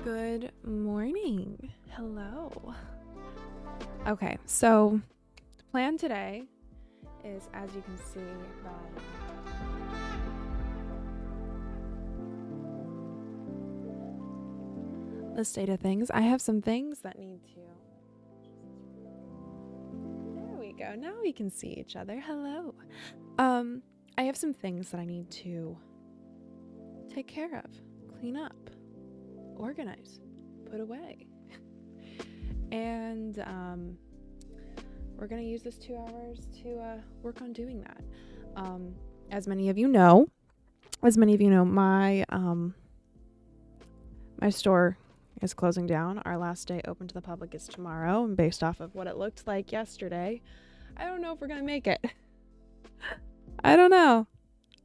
Good morning. Hello. Okay, so the plan today is, as you can see by the state of things, I have some things that need to. There we go. Now we can see each other. Hello. I have some things that I need to take care of, clean up, organize, put away. And we're going to use this 2 hours to work on doing that. As many of you know, my store is closing down. Our last day open to the public is tomorrow, and based off of what it looked like yesterday, I don't know if we're going to make it. I don't know.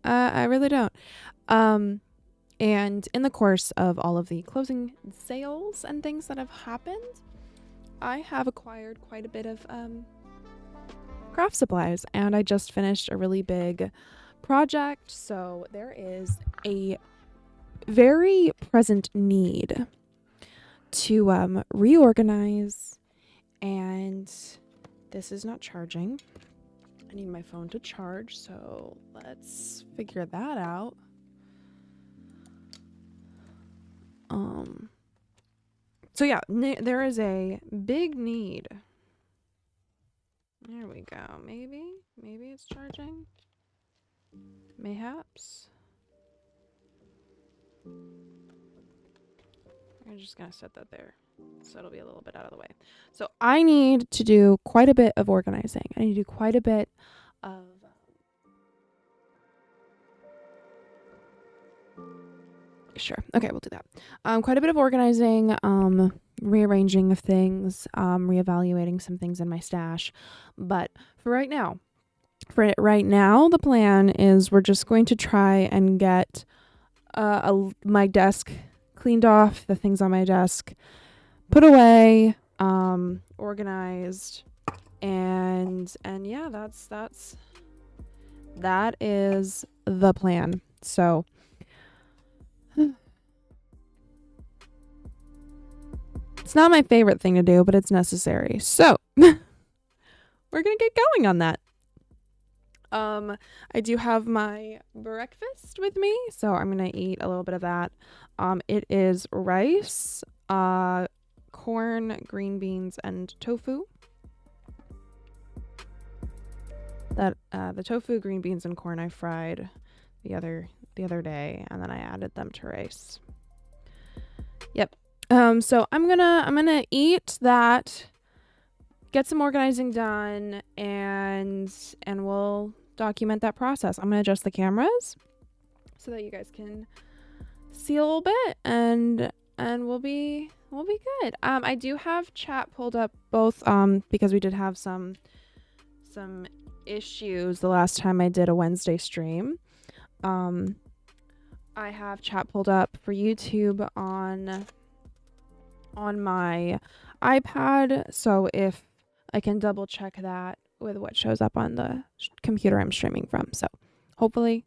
I really don't. And in the course of all of the closing sales and things that have happened, I have acquired quite a bit of craft supplies, and I just finished a really big project, so there is a very present need to reorganize. And this is not charging. I need my phone to charge, so let's figure that out. So yeah, there is a big need. There we go. Maybe it's charging. Mayhaps. I'm just gonna set that there, so it'll be a little bit out of the way. So I need to do quite a bit of organizing. I need to do quite a bit of sure. Okay, we'll do that. Quite a bit of organizing, rearranging of things, reevaluating some things in my stash. But for right now, the plan is we're just going to try and get my desk cleaned off, the things on my desk put away, organized, and yeah, that is the plan. So it's not my favorite thing to do, but it's necessary. So we're gonna get going on that. I do have my breakfast with me, so I'm gonna eat a little bit of that. It is rice, corn, green beans, and tofu. The tofu, green beans, and corn I fried the other day, and then I added them to rice. Yep. So I'm gonna eat that, get some organizing done, and we'll document that process. I'm gonna adjust the cameras so that you guys can see a little bit, and we'll be good. I do have chat pulled up both because we did have some issues the last time I did a Wednesday stream. I have chat pulled up for YouTube on my iPad, so if I can double check that with what shows up on the computer I'm streaming from. So hopefully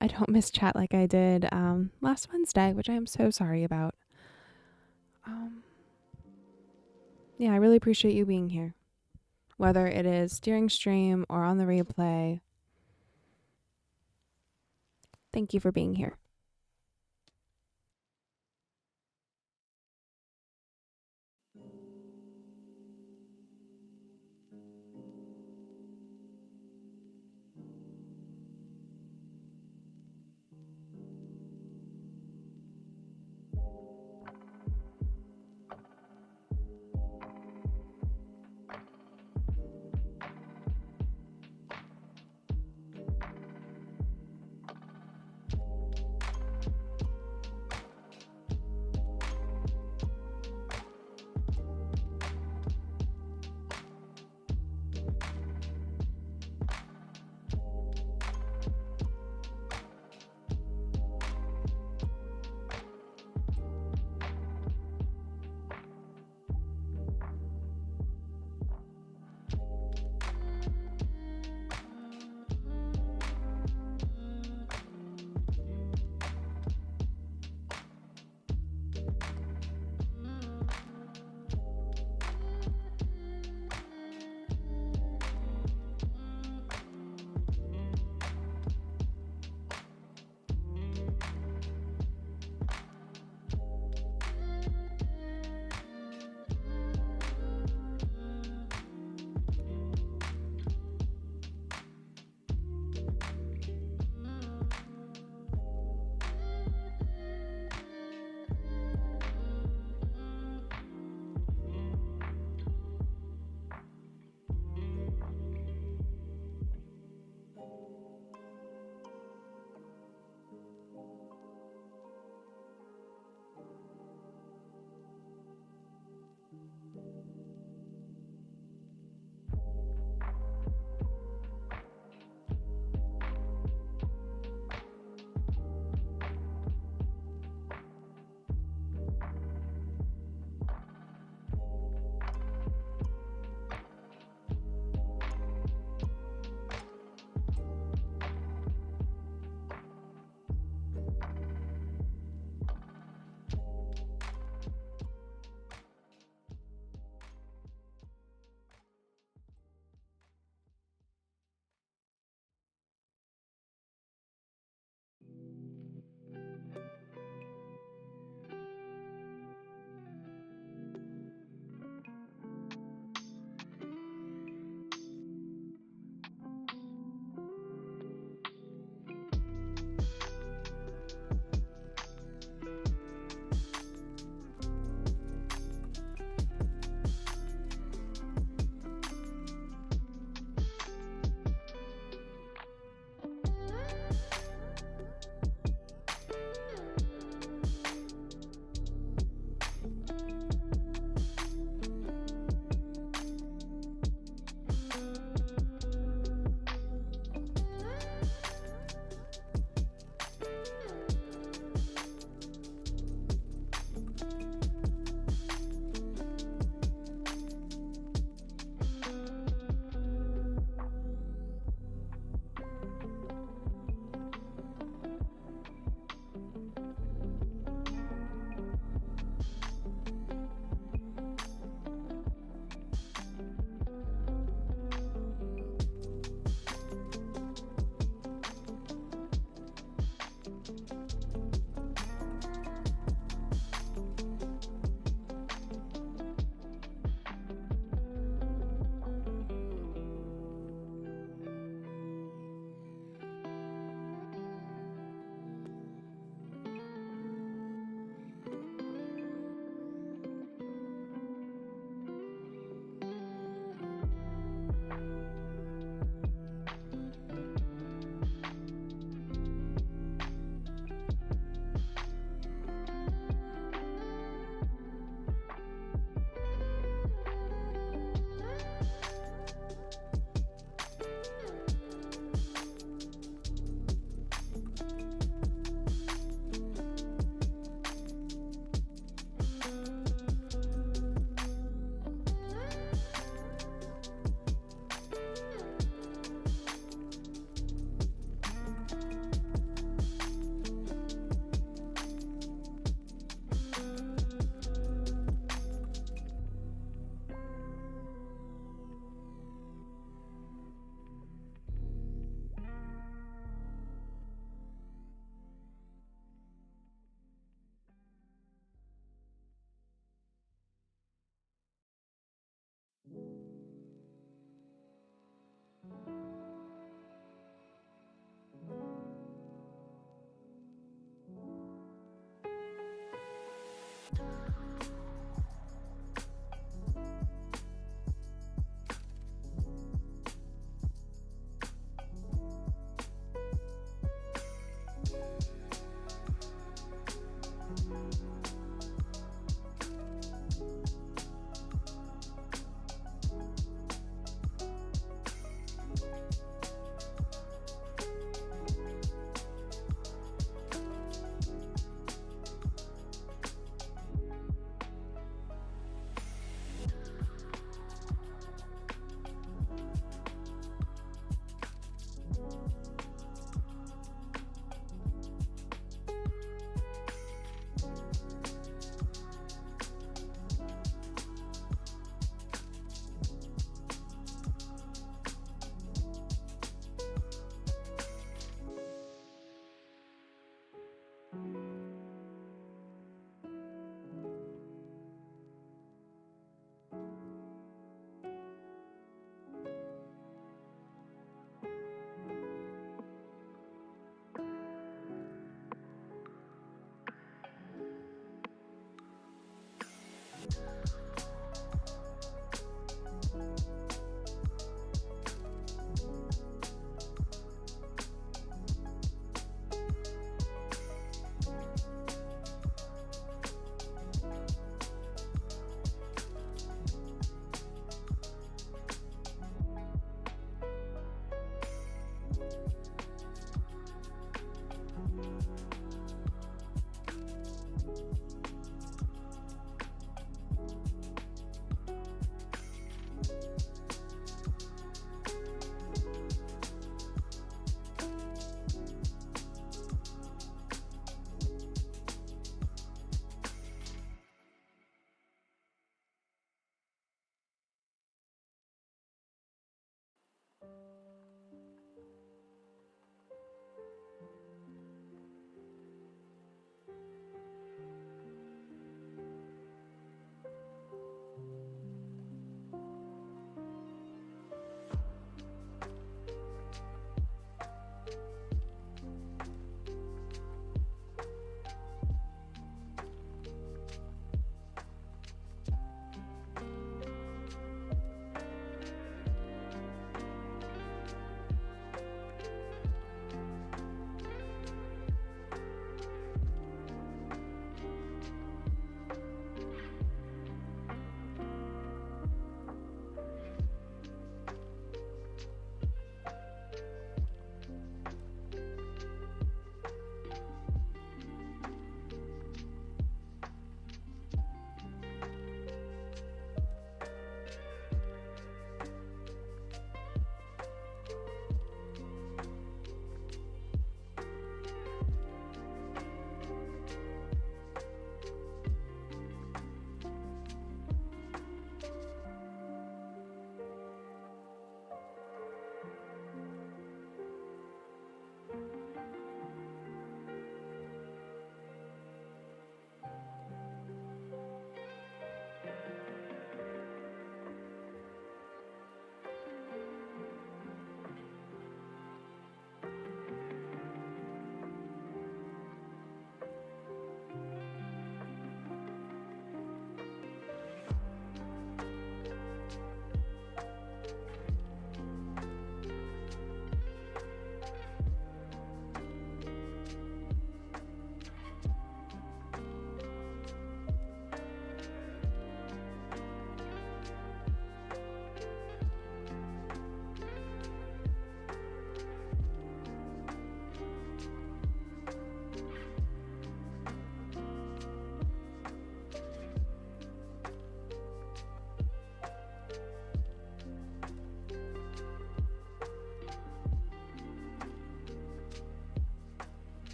I don't miss chat like I did last Wednesday, which I am so sorry about. Yeah, I really appreciate you being here, whether it is during stream or on the replay. Thank you for being here.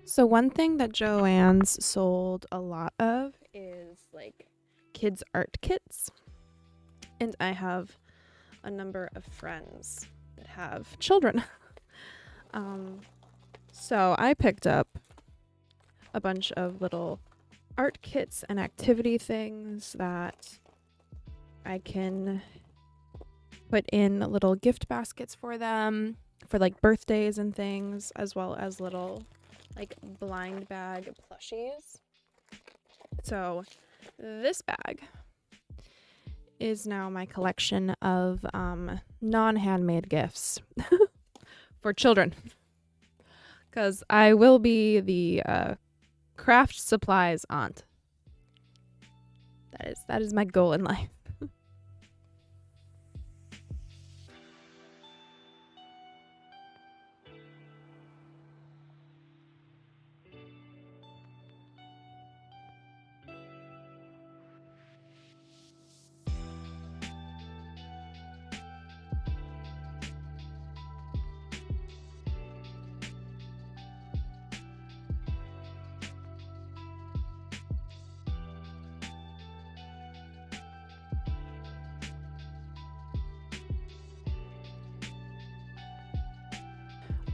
So one thing that Joann's sold a lot of is like kids art kits. And I have a number of friends that have children. So I picked up a bunch of little art kits and activity things that I can put in little gift baskets for them for like birthdays and things, as well as little like blind bag plushies. So this bag is now my collection of non-handmade gifts for children, because I will be the craft supplies aunt. That is my goal in life.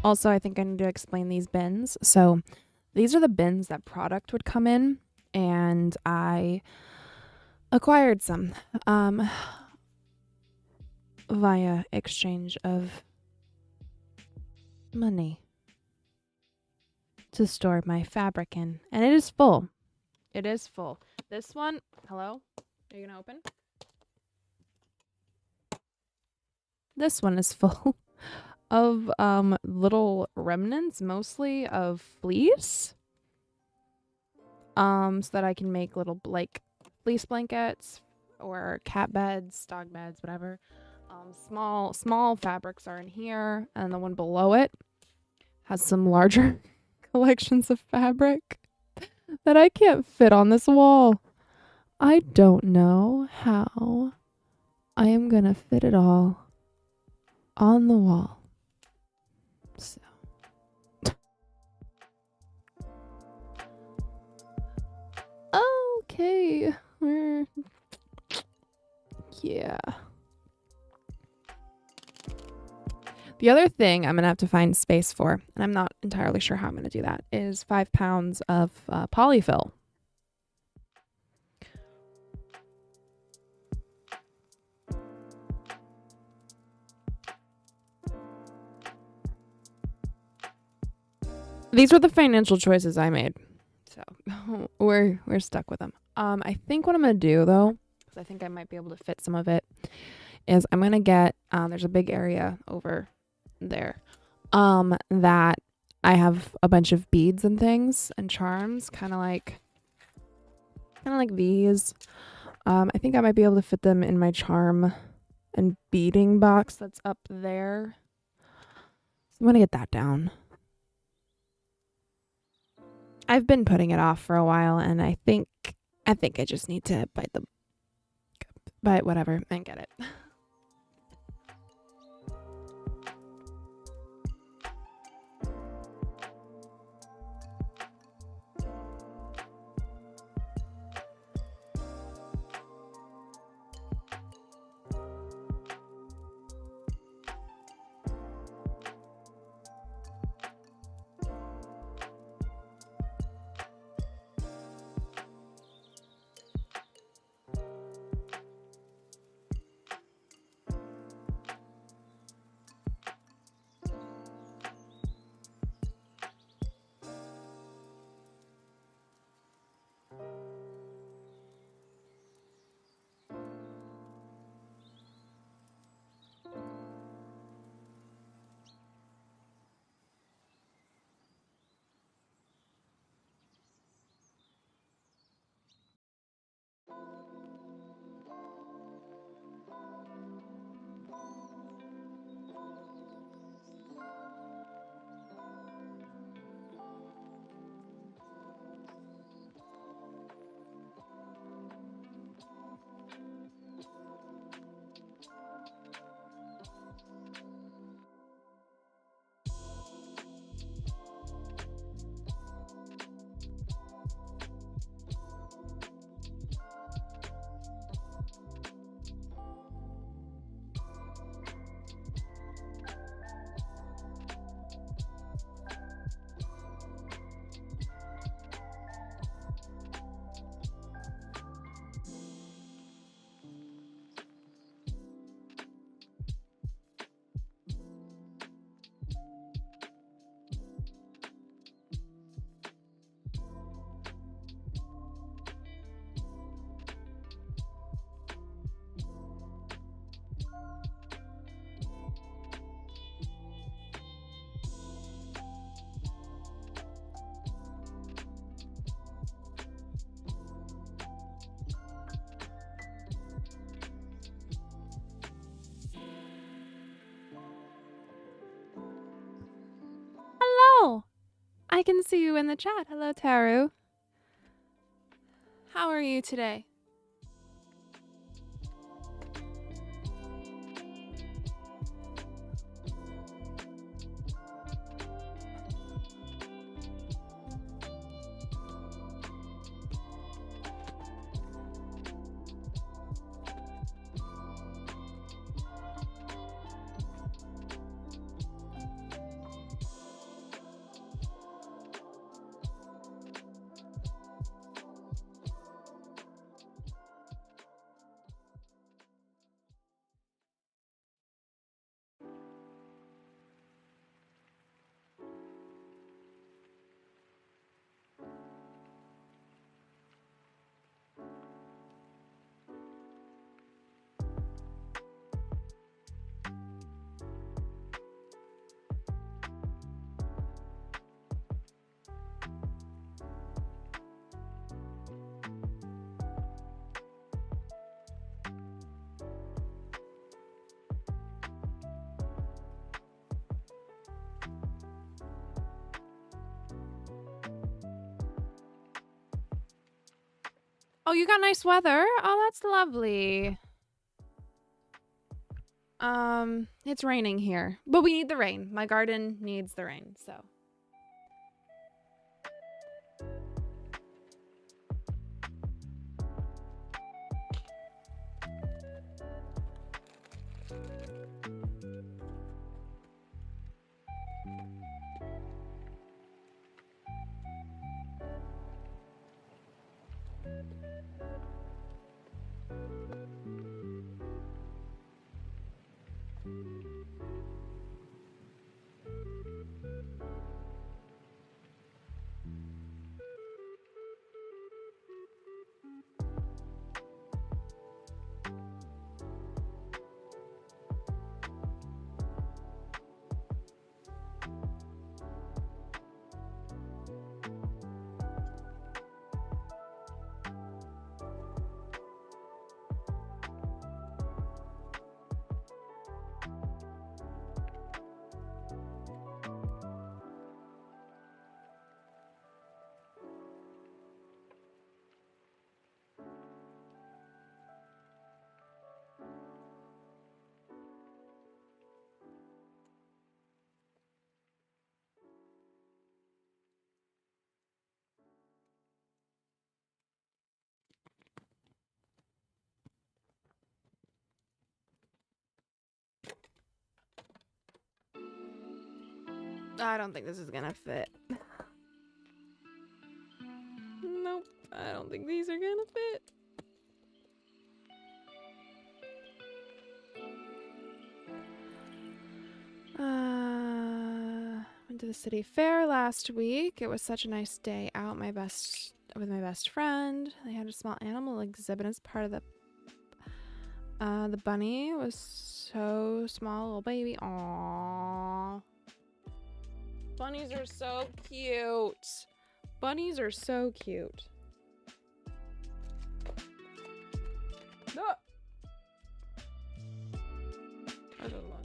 Also, I think I need to explain these bins. So these are the bins that product would come in, and I acquired some via exchange of money to store my fabric in. And it is full. It is full. This one, hello? Are you gonna open? This one is full of little remnants, mostly of fleece. So that I can make little like fleece blankets or cat beds, dog beds, whatever. Small fabrics are in here, and the one below it has some larger collections of fabric that I can't fit on this wall. I don't know how I am gonna fit it all on the wall. So okay, yeah. The other thing I'm gonna have to find space for, and I'm not entirely sure how I'm gonna do that, is 5 pounds of polyfill. These were the financial choices I made, so we're stuck with them. I think what I'm gonna do though, because I think I might be able to fit some of it, is I'm gonna get there's a big area over there that I have a bunch of beads and things and charms, kind of like these. I think I might be able to fit them in my charm and beading box that's up there. So I'm gonna get that down. I've been putting it off for a while, and I think I just need to bite whatever and get it. I can see you in the chat. Hello, Taru. How are you today? Oh, you got nice weather? Oh, that's lovely. It's raining here, but we need the rain. My garden needs the rain, so. I don't think this is gonna fit. Nope, I don't think these are gonna fit. Went to the city fair last week. It was such a nice day out. With my best friend. They had a small animal exhibit as part of the bunny was so small, little baby. Aww. Bunnies are so cute. Bunnies are so cute. Ah! A little longer.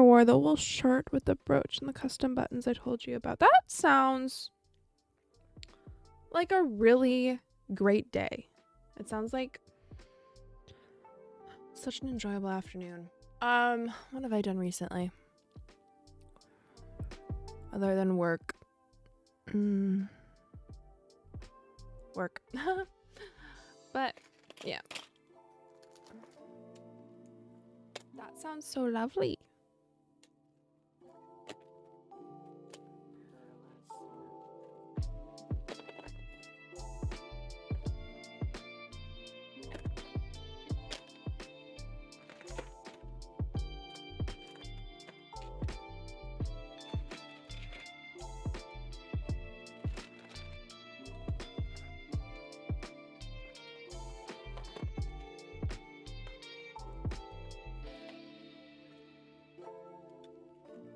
for the wool shirt with the brooch and the custom buttons I told you about. That sounds like a really great day. It sounds like such an enjoyable afternoon. What have I done recently? Other than work. Work. But, yeah. That sounds so lovely.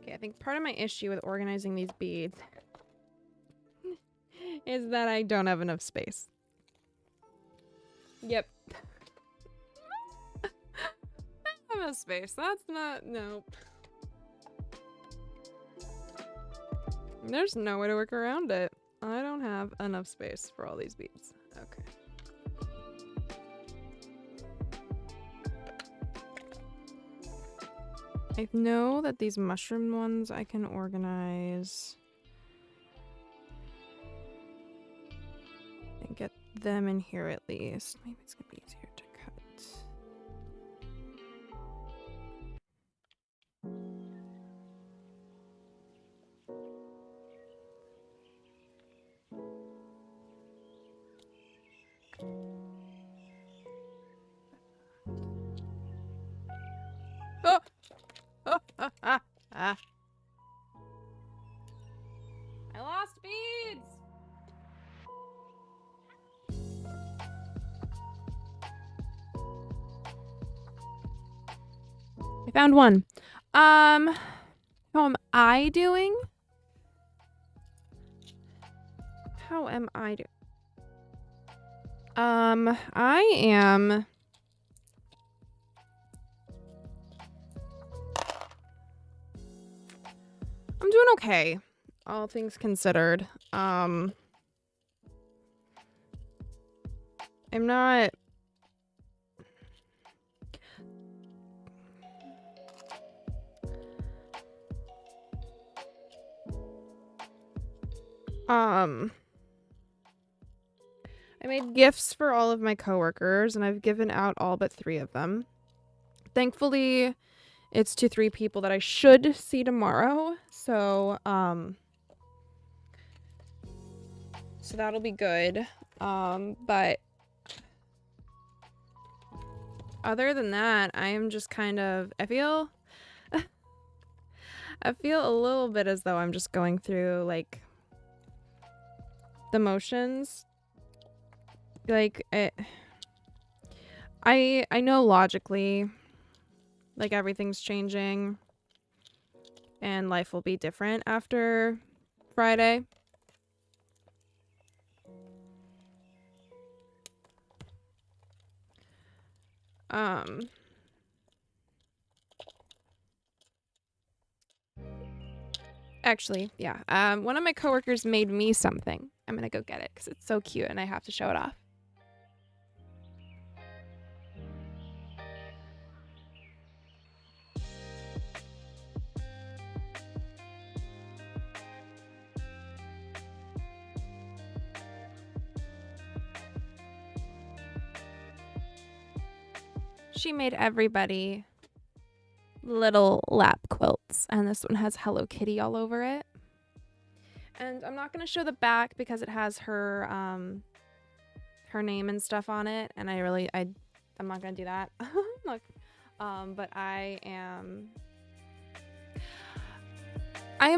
I think part of my issue with organizing these beads is that I don't have enough space. Yep. I don't have enough space. That's not... Nope. There's no way to work around it. I don't have enough space for all these beads. Okay. I know that these mushroom ones I can organize and get them in here at least. Maybe it's gonna be easier to cut. Oh! I lost beads! I found one. How am I doing? How am I doing? I am... I'm doing okay, all things considered. I'm not... I made gifts for all of my coworkers, and I've given out all but 3 of them. Thankfully, it's to 3 people that I should see tomorrow, so that'll be good. But other than that, I am just kind of, I feel a little bit as though I'm just going through, like, the motions. Like, I know logically, like, everything's changing and life will be different after Friday. Actually, yeah. One of my coworkers made me something. I'm gonna go get it because it's so cute and I have to show it off. She made everybody little lap quilts, and this one has Hello Kitty all over it. And I'm not going to show the back because it has her her name and stuff on it, and I'm not going to do that. Look, but I am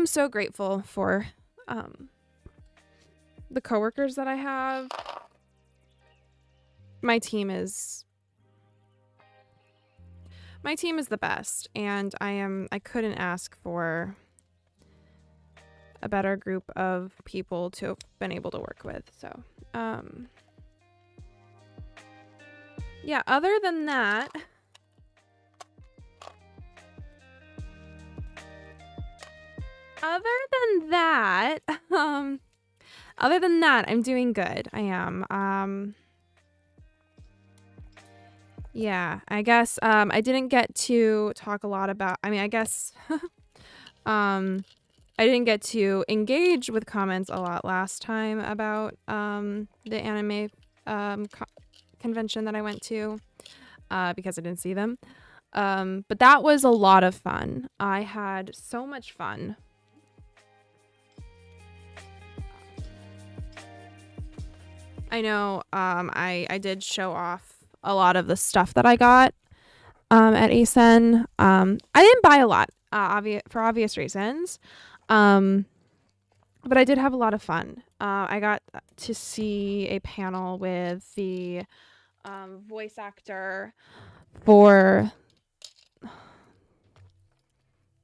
so grateful for the coworkers that I have. My team is the best, and I couldn't ask for a better group of people to have been able to work with. So, yeah, other than that, um, other than that, I'm doing good. I am. Yeah, I guess I didn't get to talk a lot about, I mean, I guess I didn't get to engage with comments a lot last time about the anime convention that I went to because I didn't see them. But that was a lot of fun. I had so much fun. I know I did show off a lot of the stuff that I got at ASEN. I didn't buy a lot for obvious reasons. But I did have a lot of fun. I got to see a panel with the voice actor for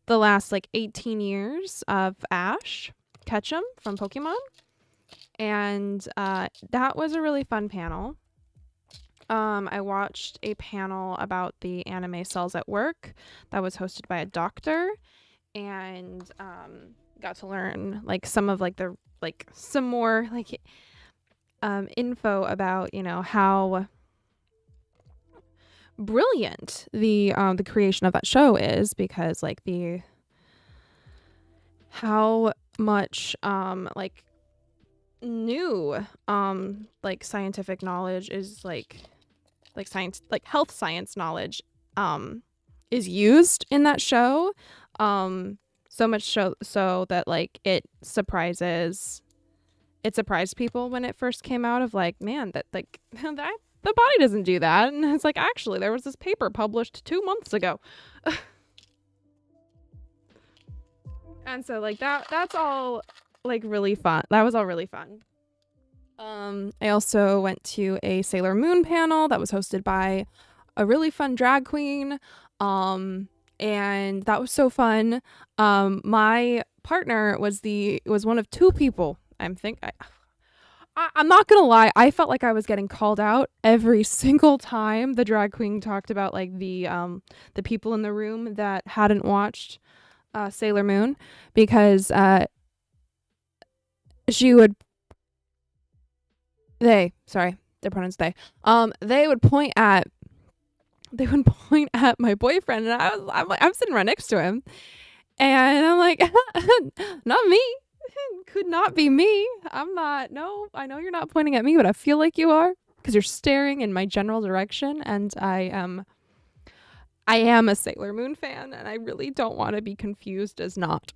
the last like 18 years of Ash Ketchum from Pokemon. And that was a really fun panel. I watched a panel about the anime cells at work that was hosted by a doctor, and got to learn like some of like the like some more like info about, you know, how brilliant the creation of that show is, because like the how much like new like scientific knowledge is like science, like health science knowledge is used in that show, so much so that like it surprised people when it first came out, of like, man, that like that the body doesn't do that. And it's like, actually there was this paper published 2 months ago. And so like that's all like really fun. That was all really fun. I also went to a Sailor Moon panel that was hosted by a really fun drag queen. And that was so fun. My partner was one of 2 people. I'm not gonna lie, I felt like I was getting called out every single time the drag queen talked about like the people in the room that hadn't watched Sailor Moon, because she would their pronouns they would point at my boyfriend, and I'm sitting right next to him, and I'm like, not me. Could not be me. I'm not. No, I know you're not pointing at me, but I feel like you are, because you're staring in my general direction, and I am a Sailor Moon fan, and I really don't want to be confused as not.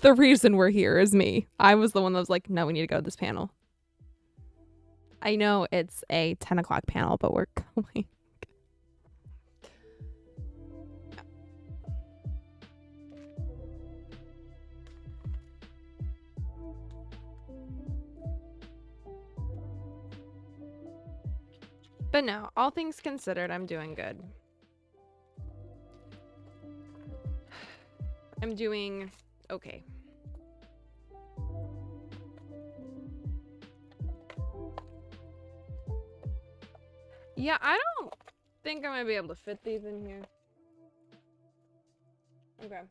The reason we're here is me. I was the one that was like, no, we need to go to this panel. I know it's a 10 o'clock panel, but we're going. But no, all things considered, I'm doing good. I'm doing okay. Yeah, I don't think I'm gonna be able to fit these in here. Okay.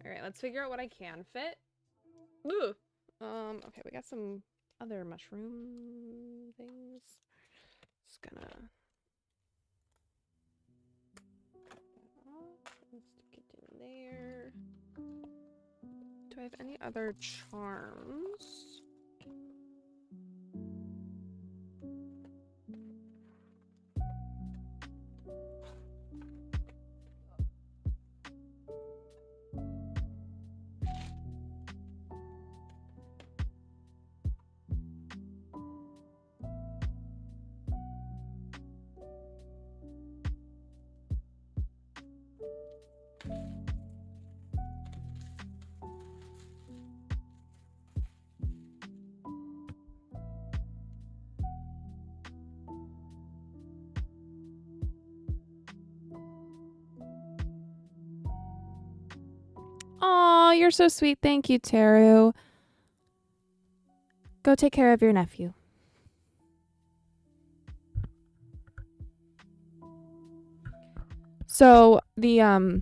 Alright, let's figure out what I can fit. Ooh. Okay, we got some other mushroom things. Just gonna let's stick it in there. Do I have any other charms? Aw, you're so sweet. Thank you, Teru. Go take care of your nephew. So the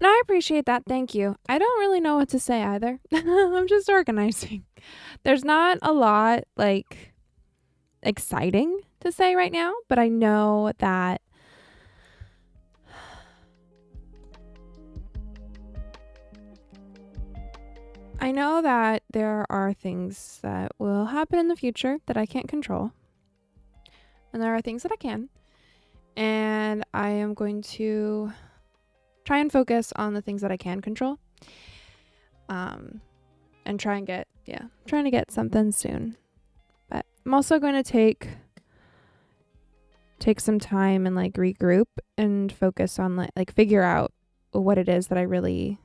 No, I appreciate that. Thank you. I don't really know what to say either. I'm just organizing. There's not a lot like exciting to say right now, but I know that there are things that will happen in the future that I can't control. And there are things that I can. And I am going to try and focus on the things that I can control. And trying to get something soon. But I'm also going to take some time and like regroup and focus on like figure out what it is that I really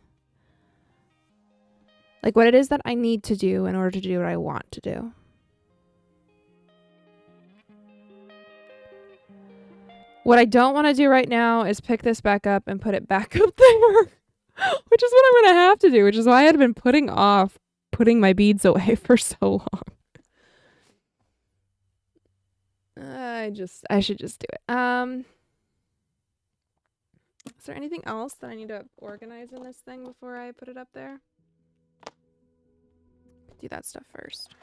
like, what it is that I need to do in order to do what I want to do. What I don't want to do right now is pick this back up and put it back up there, which is what I'm going to have to do, which is why I had been putting off putting my beads away for so long. I should just do it. Is there anything else that I need to organize in this thing before I put it up there? Do that stuff first.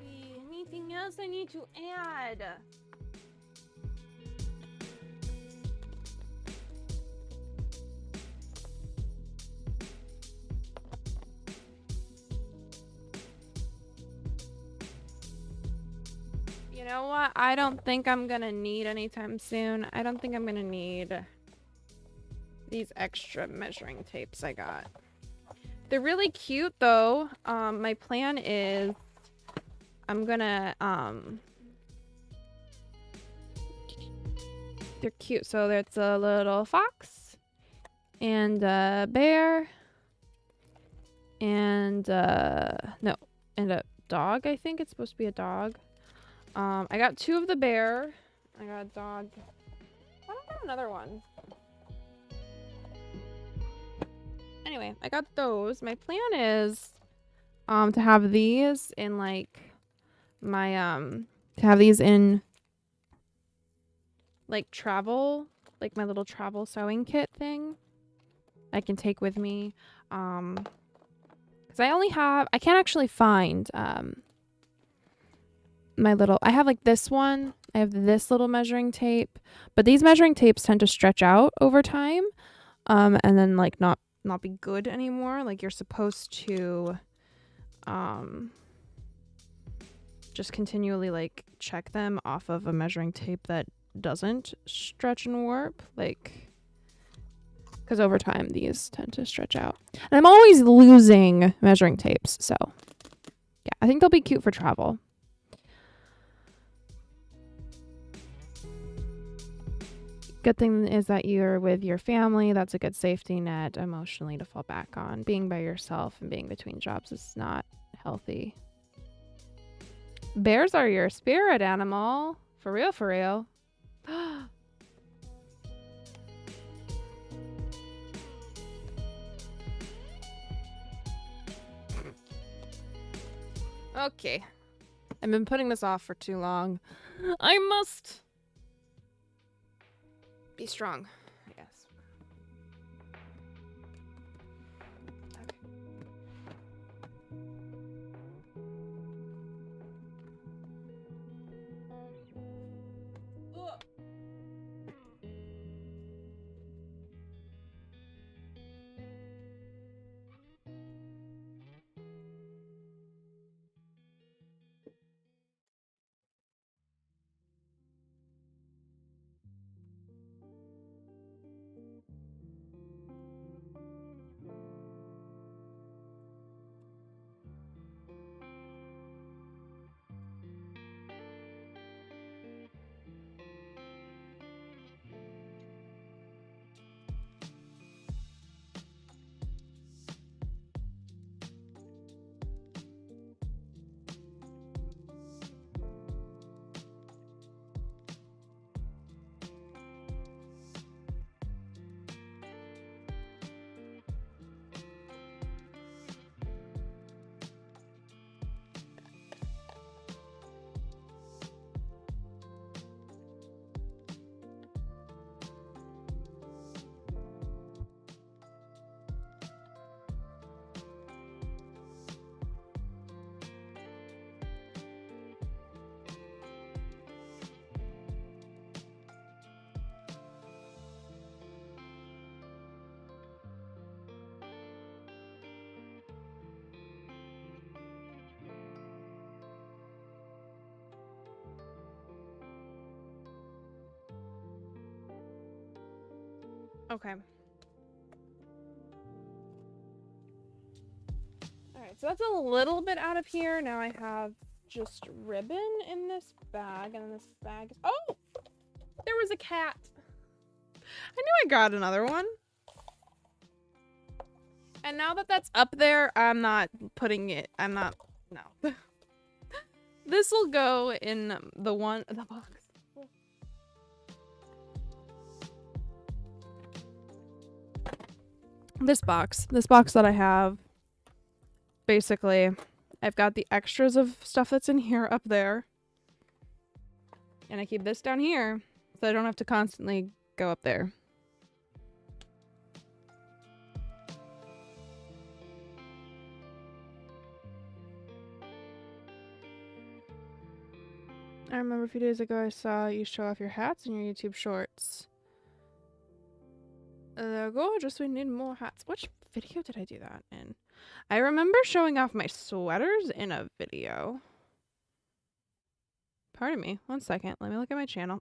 See, anything else I need to add? You know what? I don't think I'm gonna need anytime soon. I don't think I'm gonna need these extra measuring tapes I got. They're really cute though. My plan is I'm gonna they're cute. So there's a little fox and a bear and and a dog. I think it's supposed to be a dog. I got 2 of the bear. I got a dog. I don't got another one. Anyway, I got those. My plan is to have these in like my to have these in like travel, like my little travel sewing kit thing I can take with me. Cuz I can't actually find I have like this one. I have this little measuring tape, but these measuring tapes tend to stretch out over time, and then like not be good anymore. Like you're supposed to, just continually like check them off of a measuring tape that doesn't stretch and warp, like, because over time these tend to stretch out. And I'm always losing measuring tapes, so yeah, I think they'll be cute for travel. Good thing is that you're with your family. That's a good safety net emotionally to fall back on. Being by yourself and being between jobs is not healthy. Bears are your spirit animal. For real, for real. Okay. I've been putting this off for too long. I must be strong, I guess. Okay. Alright, so that's a little bit out of here. Now I have just ribbon in this bag, and then this bag is... Oh! There was a cat! I knew I got another one. And now that that's up there, I'm not putting it... I'm not... No. This will go in the box. This box that I have, basically, I've got the extras of stuff that's in here up there. And I keep this down here, so I don't have to constantly go up there. I remember a few days ago I saw you show off your hats in your YouTube shorts. They're gorgeous. We need more hats. Which video did I do that in? I remember showing off my sweaters in a video. Pardon me. 1 second. Let me look at my channel.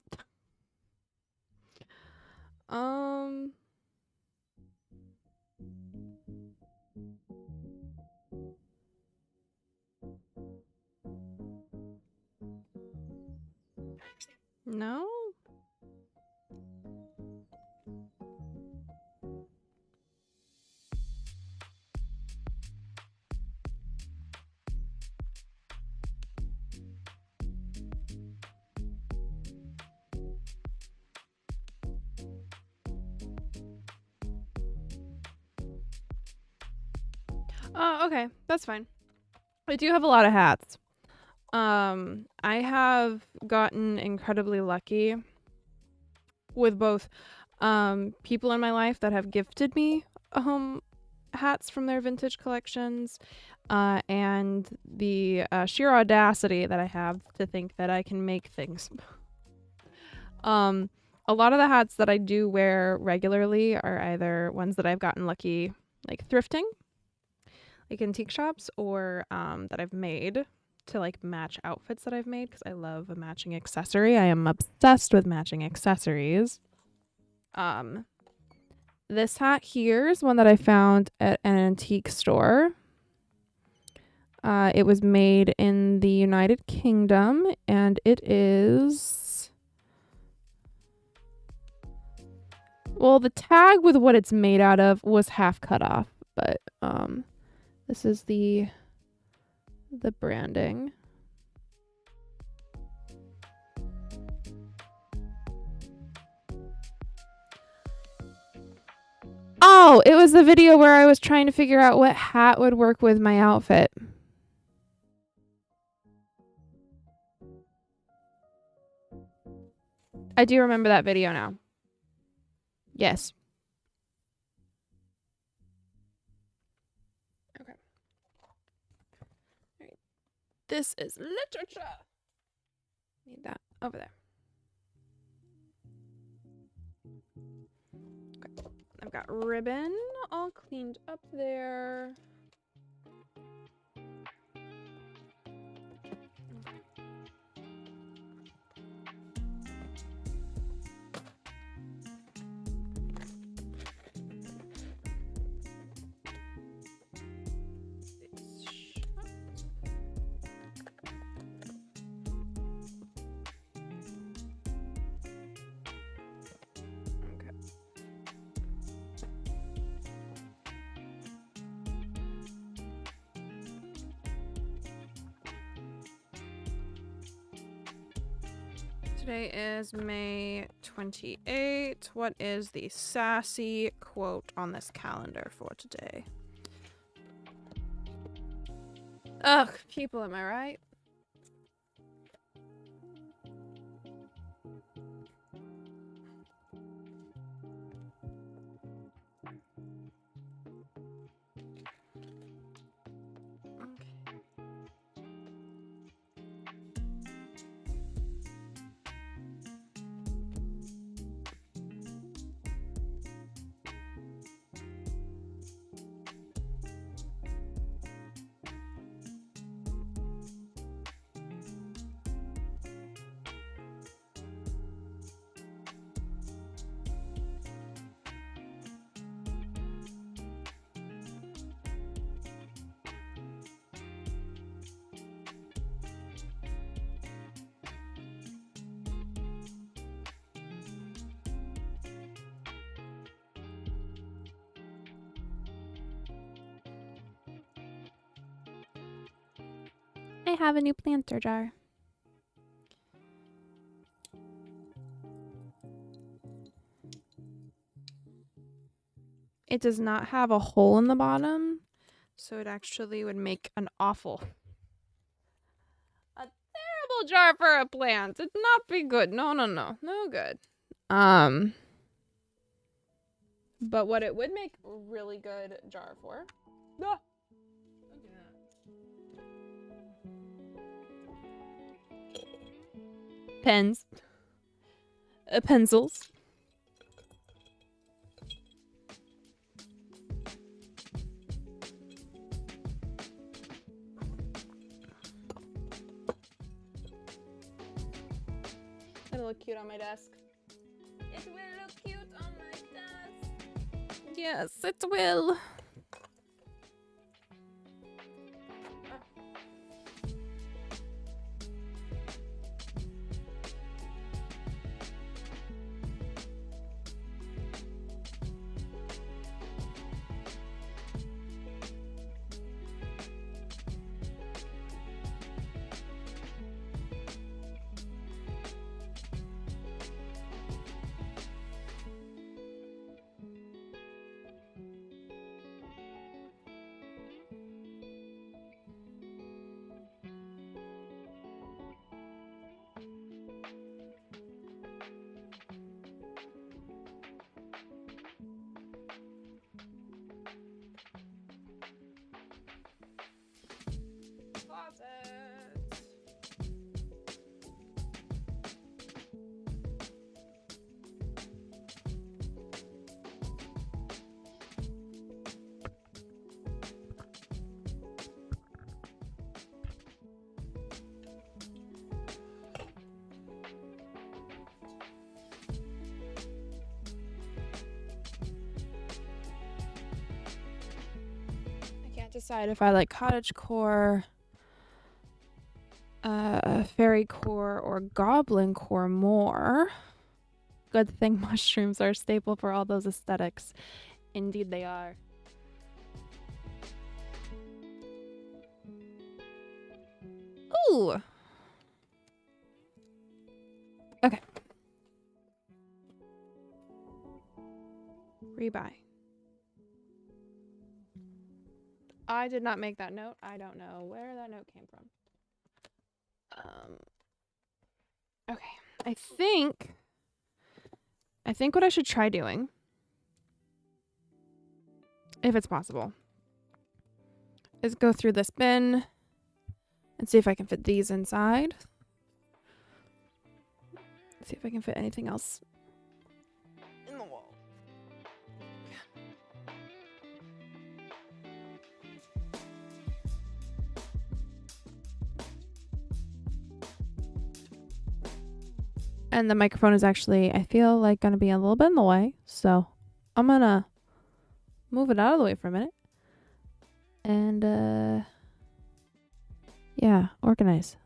No? Okay. That's fine. I do have a lot of hats. I have gotten incredibly lucky with both people in my life that have gifted me hats from their vintage collections, and the sheer audacity that I have to think that I can make things. A lot of the hats that I do wear regularly are either ones that I've gotten lucky, like thrifting, like antique shops, or that I've made to like match outfits that I've made, because I love a matching accessory. I am obsessed with matching accessories. This hat here is one that I found at an antique store. It was made in the United Kingdom, and it is... Well, the tag with what it's made out of was half cut off, but this is the branding. Oh, it was the video where I was trying to figure out what hat would work with my outfit. I do remember that video now. Yes. Okay. All right. This is literature. Need that over there. Okay. I've got ribbon all cleaned up there. Today is May 28th. What is the sassy quote on this calendar for today? Ugh, people, am I right? have a new planter jar. It does not have a hole in the bottom, so it actually would make a terrible jar for a plant. It'd not be good. No good. But what it would make a really good jar for. Ah! Pens. Pencils. It'll look cute on my desk. It will look cute on my desk. Yes, it will. Decide if I like cottagecore, fairy core, or goblin core more. Good thing mushrooms are a staple for all those aesthetics. Indeed they are. Ooh. Okay. Rebuy. I did not make that note. I don't know where that note came from. Okay. I think what I should try doing, if it's possible, is go through this bin and see if I can fit these inside. See if I can fit anything else in the wall. And the microphone is actually, I feel like, going to be a little bit in the way. So I'm going to move it out of the way for a minute. And, yeah, organize.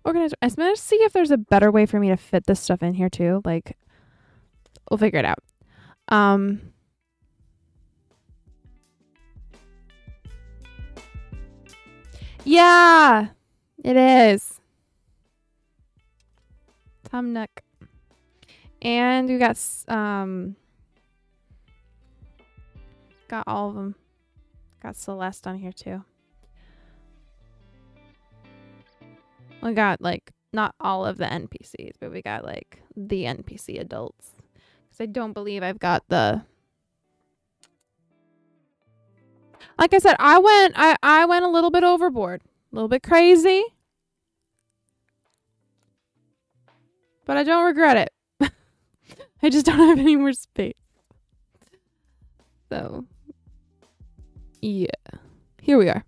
I'm going to see if there's a better way for me to fit this stuff in here, too. Like, we'll figure it out. Yeah, it is. Tom Nook. And we got all of them. Got Celeste on here too. We got like not all of the NPCs, but we got like the NPC adults. Because I don't believe I've got the. Like I said, I went a little bit overboard, a little bit crazy, but I don't regret it. I just don't have any more space. So, yeah. Here we are.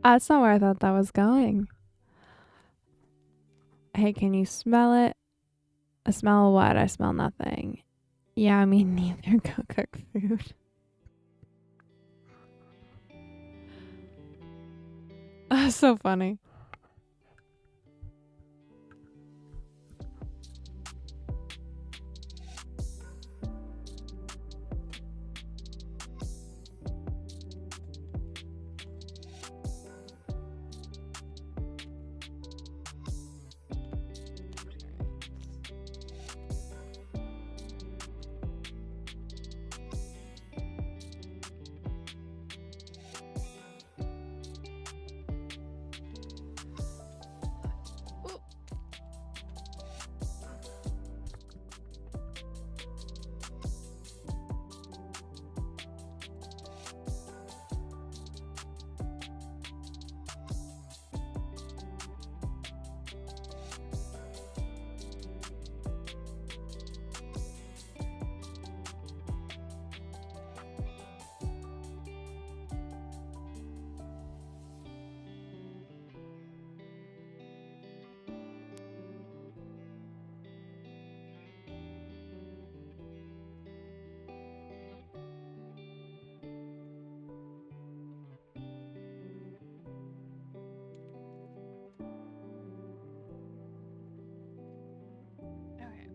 That's not where I thought that was going. Hey, can you smell it? I smell what? I smell nothing. Yeah, me neither. Go cook food. That's so funny. Okay.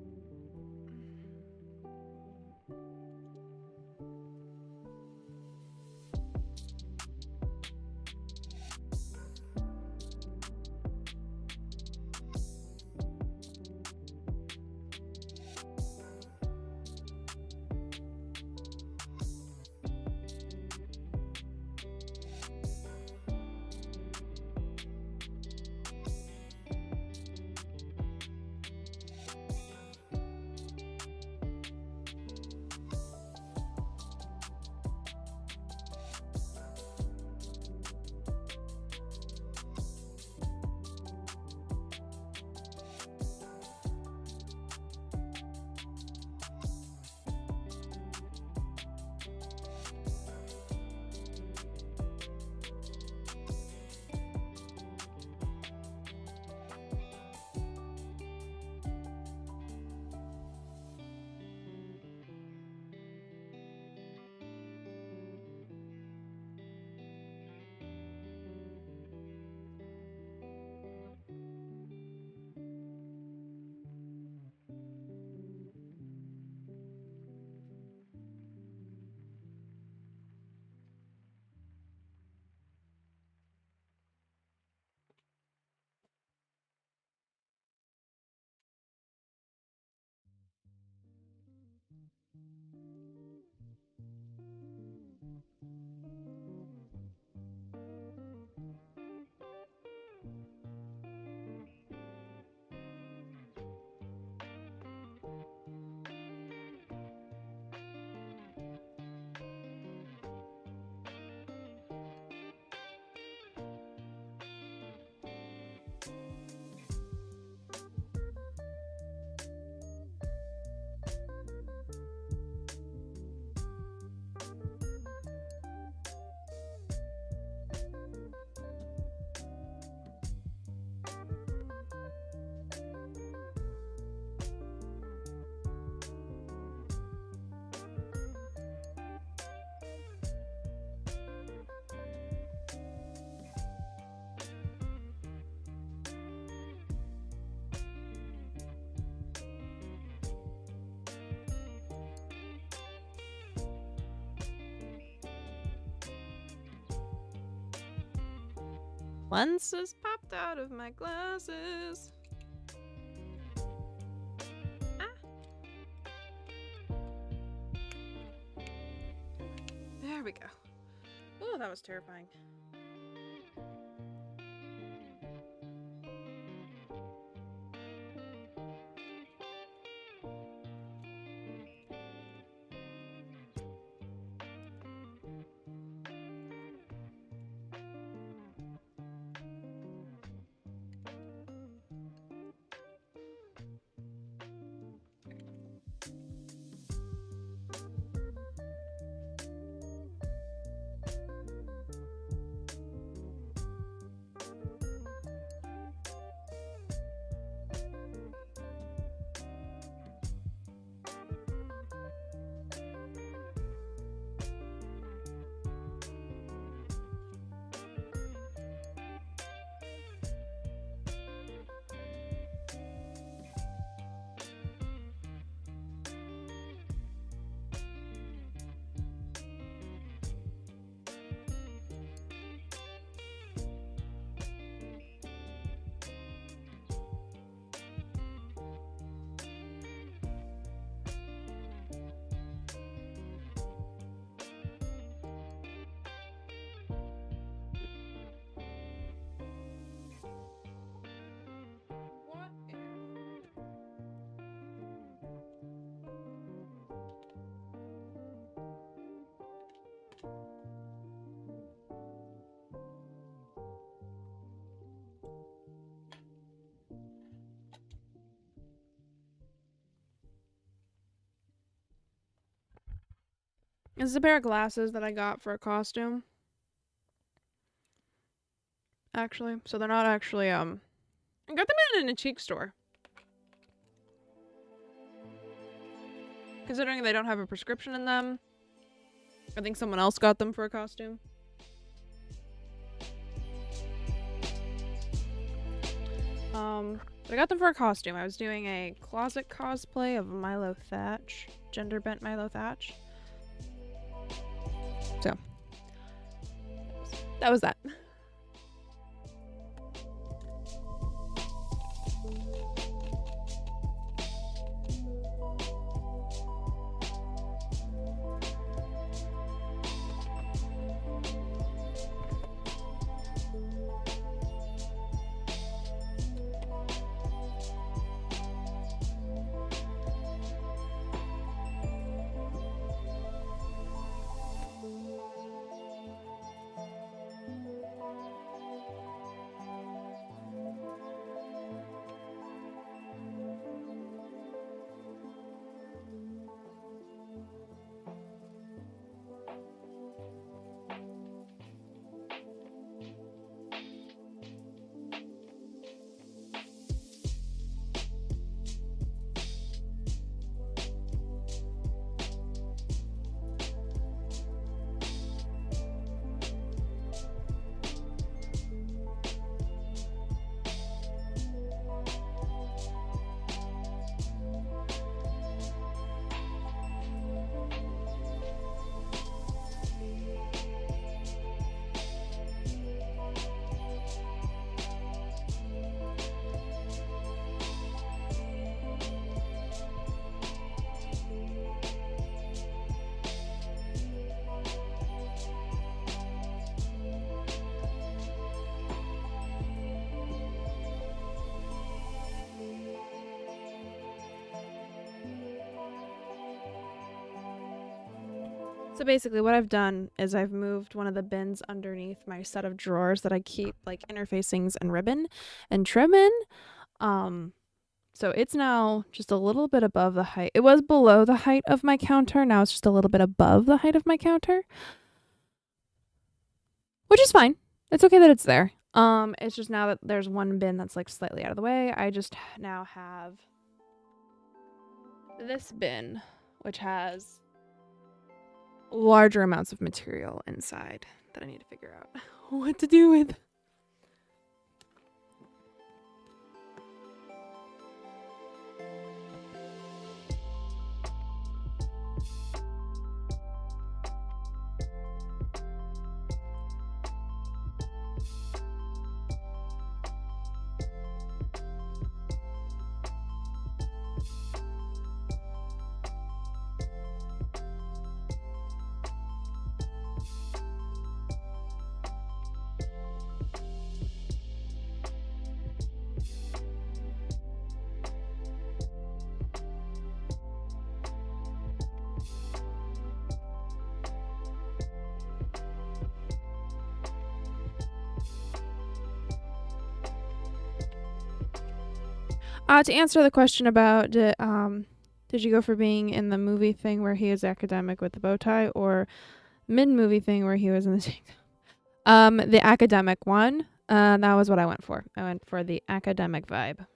Lenses popped out of my glasses. There we go. Oh, that was terrifying. This is a pair of glasses that I got for a costume. Actually, so they're not actually, I got them in a cheek store. Considering they don't have a prescription in them, I think someone else got them for a costume. But I got them for a costume. I was doing a closet cosplay of Milo Thatch, gender bent Milo Thatch. So, that was that. So basically what I've done is I've moved one of the bins underneath my set of drawers that I keep like interfacings and ribbon and trim in. So it's now just a little bit above the height. It was below the height of my counter. Now it's just a little bit above the height of my counter, which is fine. It's okay that it's there. It's just now that there's one bin that's like slightly out of the way, I just now have this bin, which has larger amounts of material inside that I need to figure out what to do with. To answer the question about did you go for being in the movie thing where he is academic with the bow tie, or mid-movie thing where he was in the tank top? The academic one. That was what I went for. I went for the academic vibe.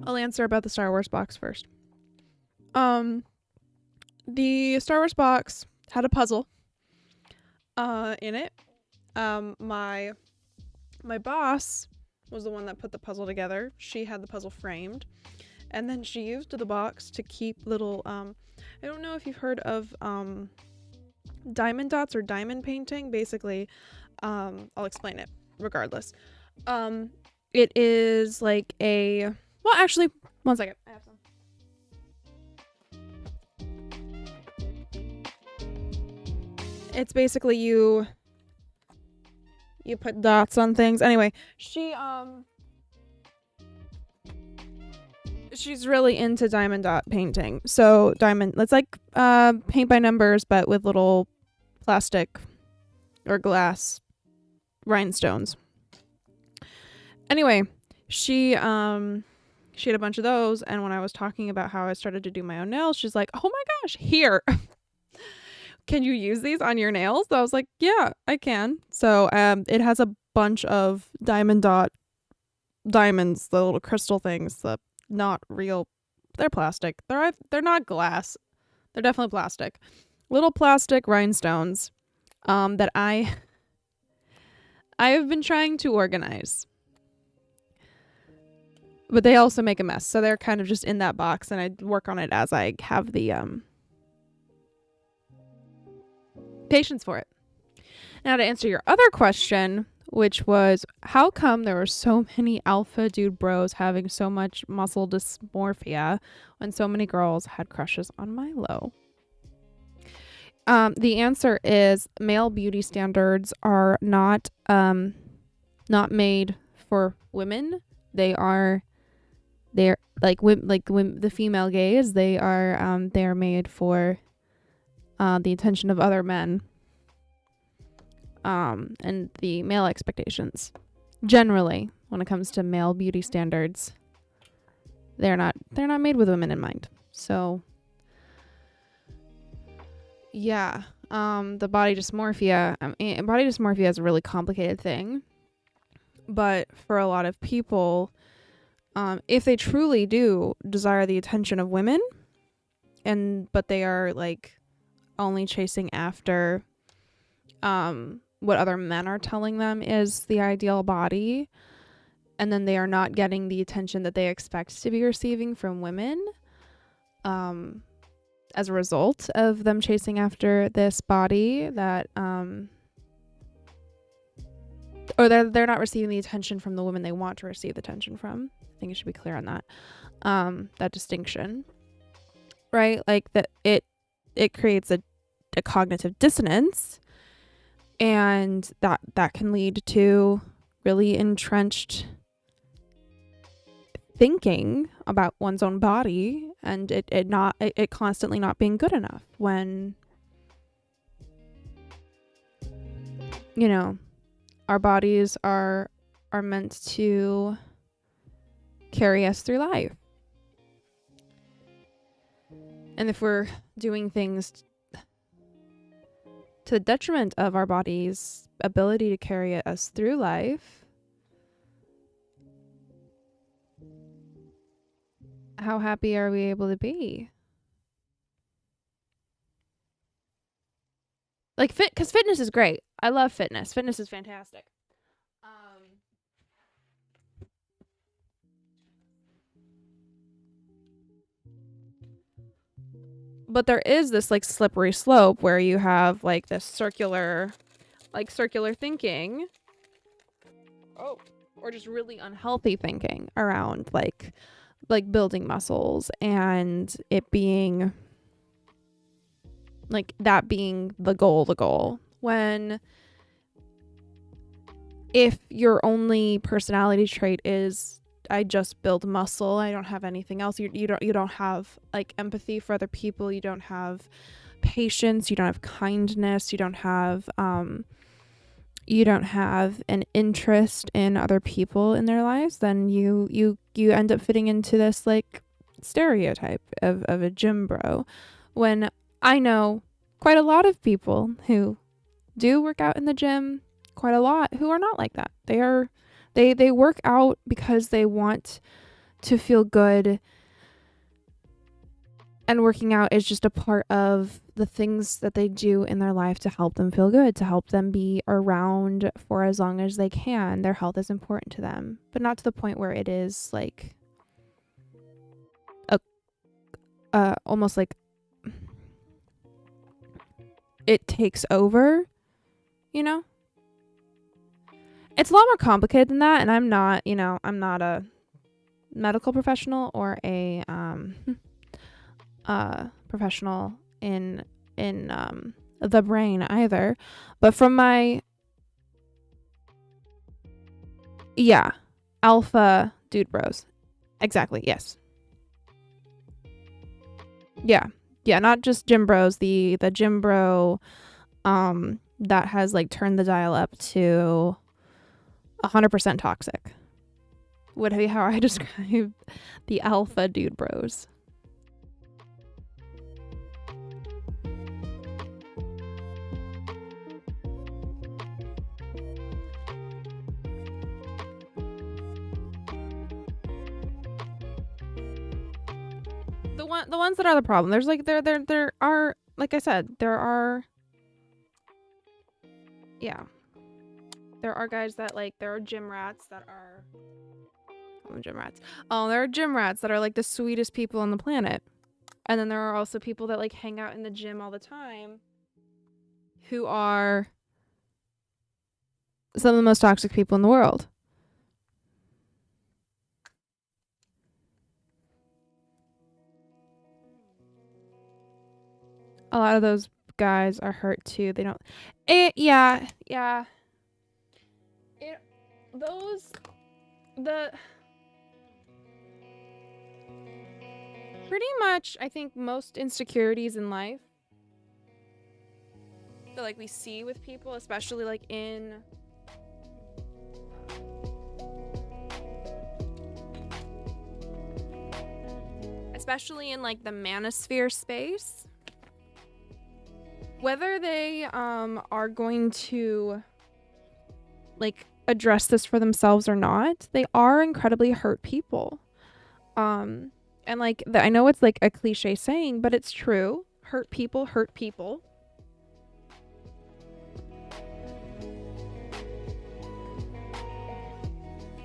I'll answer about the Star Wars box first. The Star Wars box had a puzzle in it. My boss was the one that put the puzzle together. She had the puzzle framed, and then she used the box to keep little I don't know if you've heard of diamond dots or diamond painting. Basically, I'll explain it regardless. It is like a, well, actually, one second. I have some. It's basically you put dots on things. Anyway, she's really into diamond dot painting. So it's like paint by numbers, but with little plastic or glass rhinestones. Anyway, she had a bunch of those, and when I was talking about how I started to do my own nails, she's like, "Oh my gosh, here." Can you use these on your nails? So I was like, yeah, I can. So it has a bunch of diamond dot diamonds, the little crystal things, the not real. They're plastic. They're not glass. They're definitely plastic. Little plastic rhinestones that I have been trying to organize. But they also make a mess. So they're kind of just in that box, and I work on it as I have the patience for it. Now, to answer your other question, which was how come there were so many alpha dude bros having so much muscle dysmorphia when so many girls had crushes on Milo? The answer is male beauty standards are not made for women. They're like the female gaze. They are made for the attention of other men, and the male expectations. Generally, when it comes to male beauty standards, they're not made with women in mind. So, yeah, the body dysmorphia. Body dysmorphia is a really complicated thing, but for a lot of people, if they truly do desire the attention of women, but they are like only chasing after what other men are telling them is the ideal body, and then they are not getting the attention that they expect to be receiving from women as a result of them chasing after this body that or they're not receiving the attention from the women they want to receive the attention from. I think it should be clear on that that distinction, right? Like that it creates a cognitive dissonance, and that can lead to really entrenched thinking about one's own body, and it constantly not being good enough when, you know, our bodies are meant to carry us through life. And if we're doing things to the detriment of our body's ability to carry us through life, how happy are we able to be? Like because fitness is great. I love fitness. Fitness is fantastic. But there is this like slippery slope where you have like this circular thinking. Oh, or just really unhealthy thinking around like building muscles and it being like that being the goal when if your only personality trait is I just build muscle, I don't have anything else, you don't have like empathy for other people, you don't have patience, you don't have kindness, you don't have an interest in other people in their lives, then you end up fitting into this like stereotype of a gym bro, when I know quite a lot of people who do work out in the gym, quite a lot who are not like that. They work out because they want to feel good, and working out is just a part of the things that they do in their life to help them feel good, to help them be around for as long as they can. Their health is important to them, but not to the point where it is like almost like it takes over, you know? It's a lot more complicated than that, and I'm not a medical professional or a professional in the brain either, but from my alpha dude bros, exactly, yes, not just gym bros, the gym bro that has like turned the dial up to 100% toxic would be how I describe the alpha dude bros. The ones that are the problem. There's like there are, like I said, there are guys that like there are gym rats that are there are gym rats that are like the sweetest people on the planet. And then there are also people that like hang out in the gym all the time who are some of the most toxic people in the world. A lot of those guys are hurt too. They don't. Pretty much, I think most insecurities in life that like we see with people, especially like in like the manosphere space, whether they are going to like address this for themselves or not, they are incredibly hurt people. And like I know it's like a cliche saying, but it's true. Hurt people hurt people.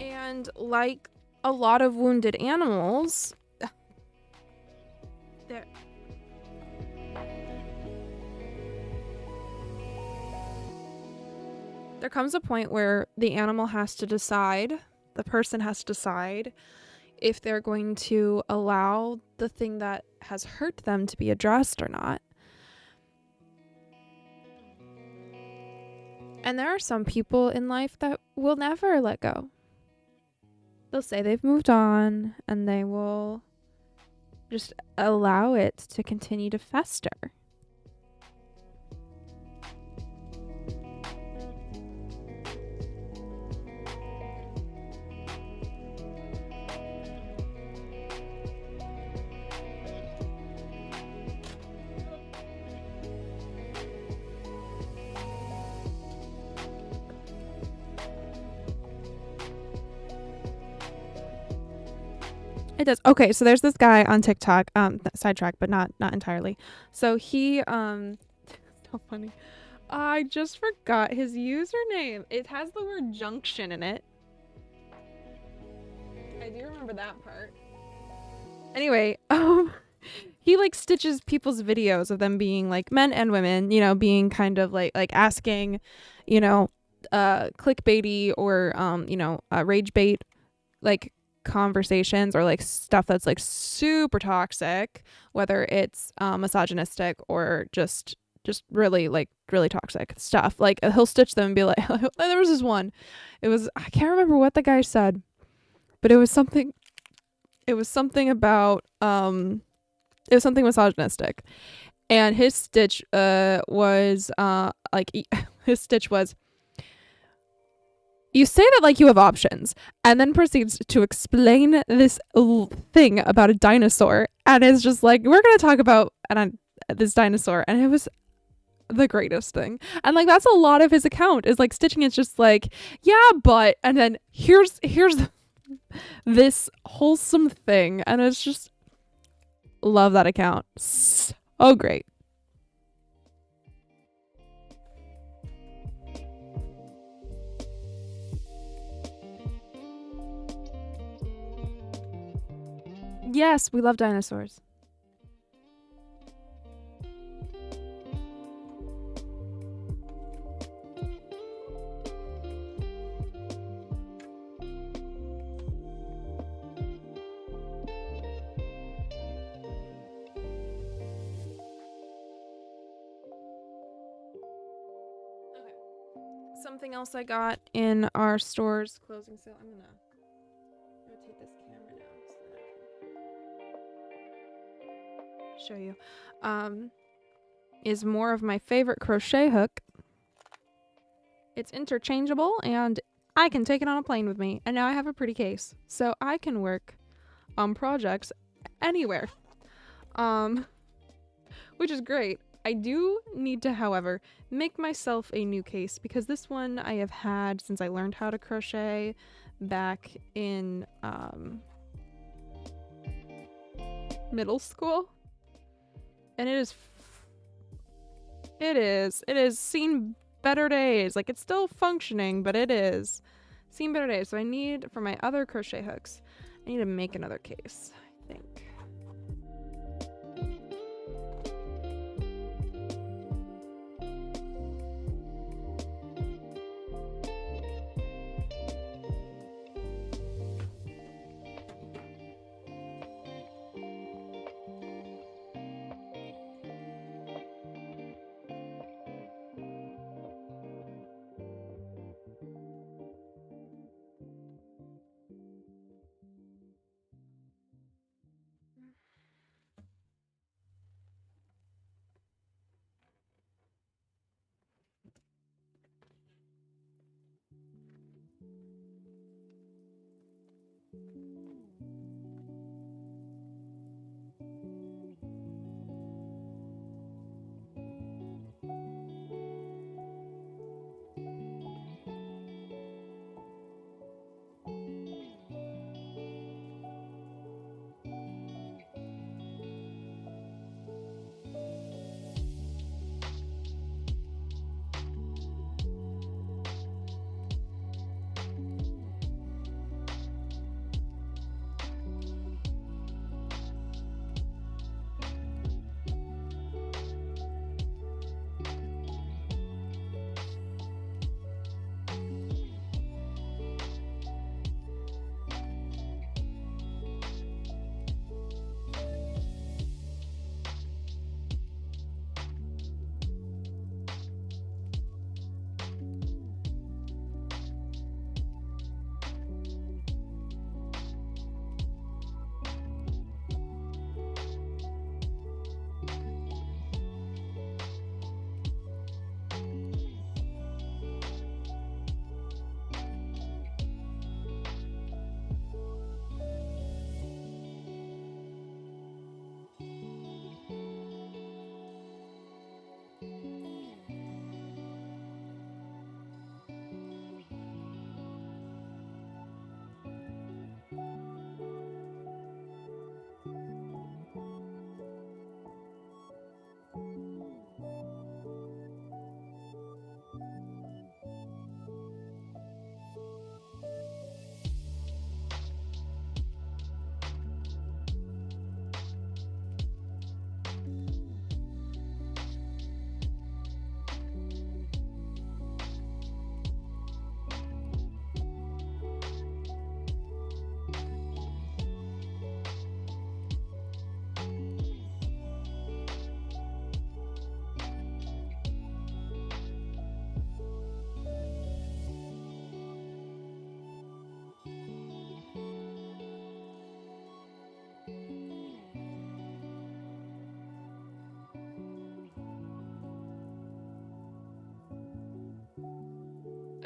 And like a lot of wounded animals, there comes a point where the animal has to decide, the person has to decide if they're going to allow the thing that has hurt them to be addressed or not. And there are some people in life that will never let go. They'll say they've moved on and they will just allow it to continue to fester. It does. Okay, so there's this guy on TikTok, sidetrack, but not entirely. So he, so funny. I just forgot his username. It has the word junction in it. I do remember that part. Anyway, he like stitches people's videos of them being like men and women, you know, being kind of like asking, you know, clickbaity or rage bait like conversations or like stuff that's like super toxic, whether it's misogynistic or just really like really toxic stuff. Like he'll stitch them and be like there was this one. It was, I can't remember what the guy said, but it was something about it was something misogynistic. And his stitch was his stitch was, you say that like you have options, and then proceeds to explain this thing about a dinosaur, and it's just like, we're gonna talk about this dinosaur, and it was the greatest thing. And like that's a lot of his account is like stitching. It's just like, yeah, but, and then here's this wholesome thing, and it's just, love that account. So great. Yes, we love dinosaurs. Something else I got in our store's closing sale. I'm gonna rotate this camera now so that I can show you. Is more of my favorite crochet hook. It's interchangeable and I can take it on a plane with me. And now I have a pretty case, so I can work on projects anywhere. Which is great. I do need to, however, make myself a new case because this one I have had since I learned how to crochet back in middle school. And it is seen better days. Like, it's still functioning, but it is seen better days. So I need, for my other crochet hooks, I need to make another case, I think.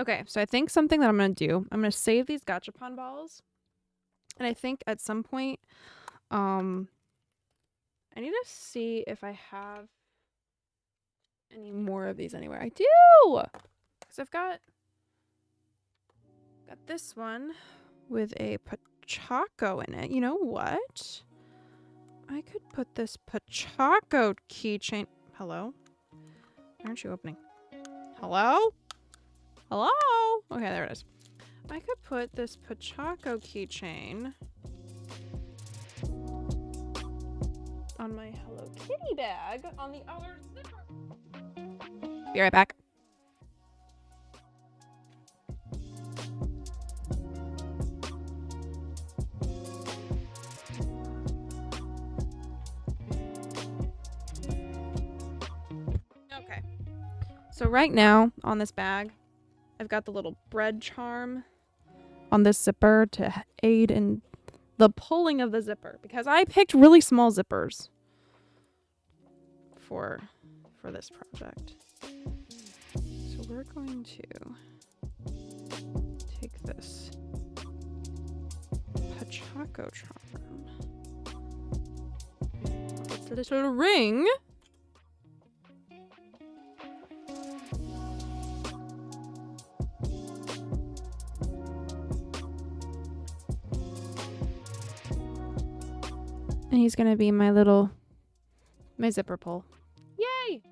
Okay, so I think something that I'm going to do, I'm going to save these Gachapon balls. And I think at some point, I need to see if I have any more of these anywhere. I do! Because I've got this one with a Pochacco in it. You know what? I could put this Pochacco keychain... Hello? Why aren't you opening? Hello? Hello? Okay, there it is. I could put this Pochacco keychain on my Hello Kitty bag on the other zipper. Be right back. Okay. So right now on this bag, I've got the little bread charm on this zipper to aid in the pulling of the zipper because I picked really small zippers for this project. So we're going to take this Pochacco charm, this little ring, and he's gonna be my zipper pull. Yay!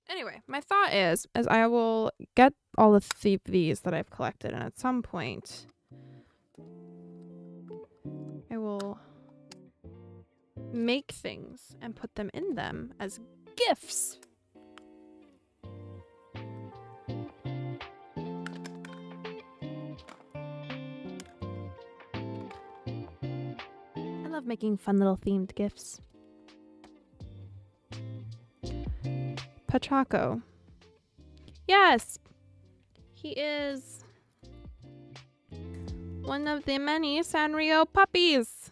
Anyway, my thought is I will get all of these that I've collected, and at some point, I will make things and put them in them as gifts. I love making fun little themed gifts. Pochacco. Yes, he is one of the many Sanrio puppies.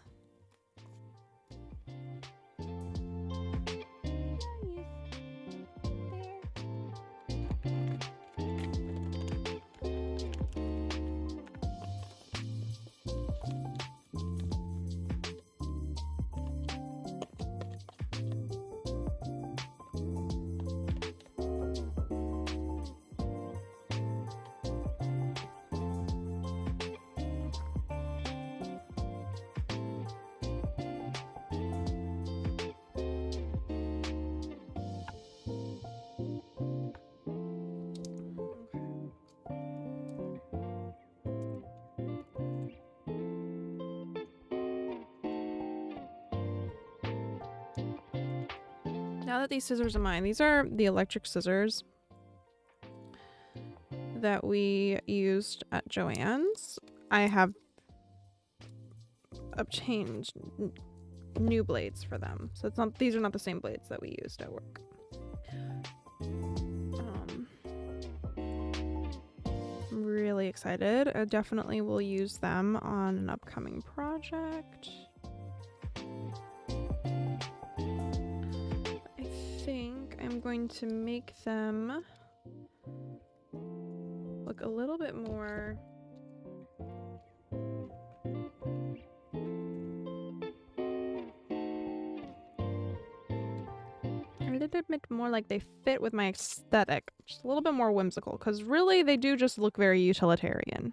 Now that these scissors are mine, these are the electric scissors that we used at Joann's. I have obtained new blades for them, so these are not the same blades that we used at work. I'm really excited. I definitely will use them on an upcoming project. I'm going to make them look a little bit more like they fit with my aesthetic, just a little bit more whimsical, because really they do just look very utilitarian.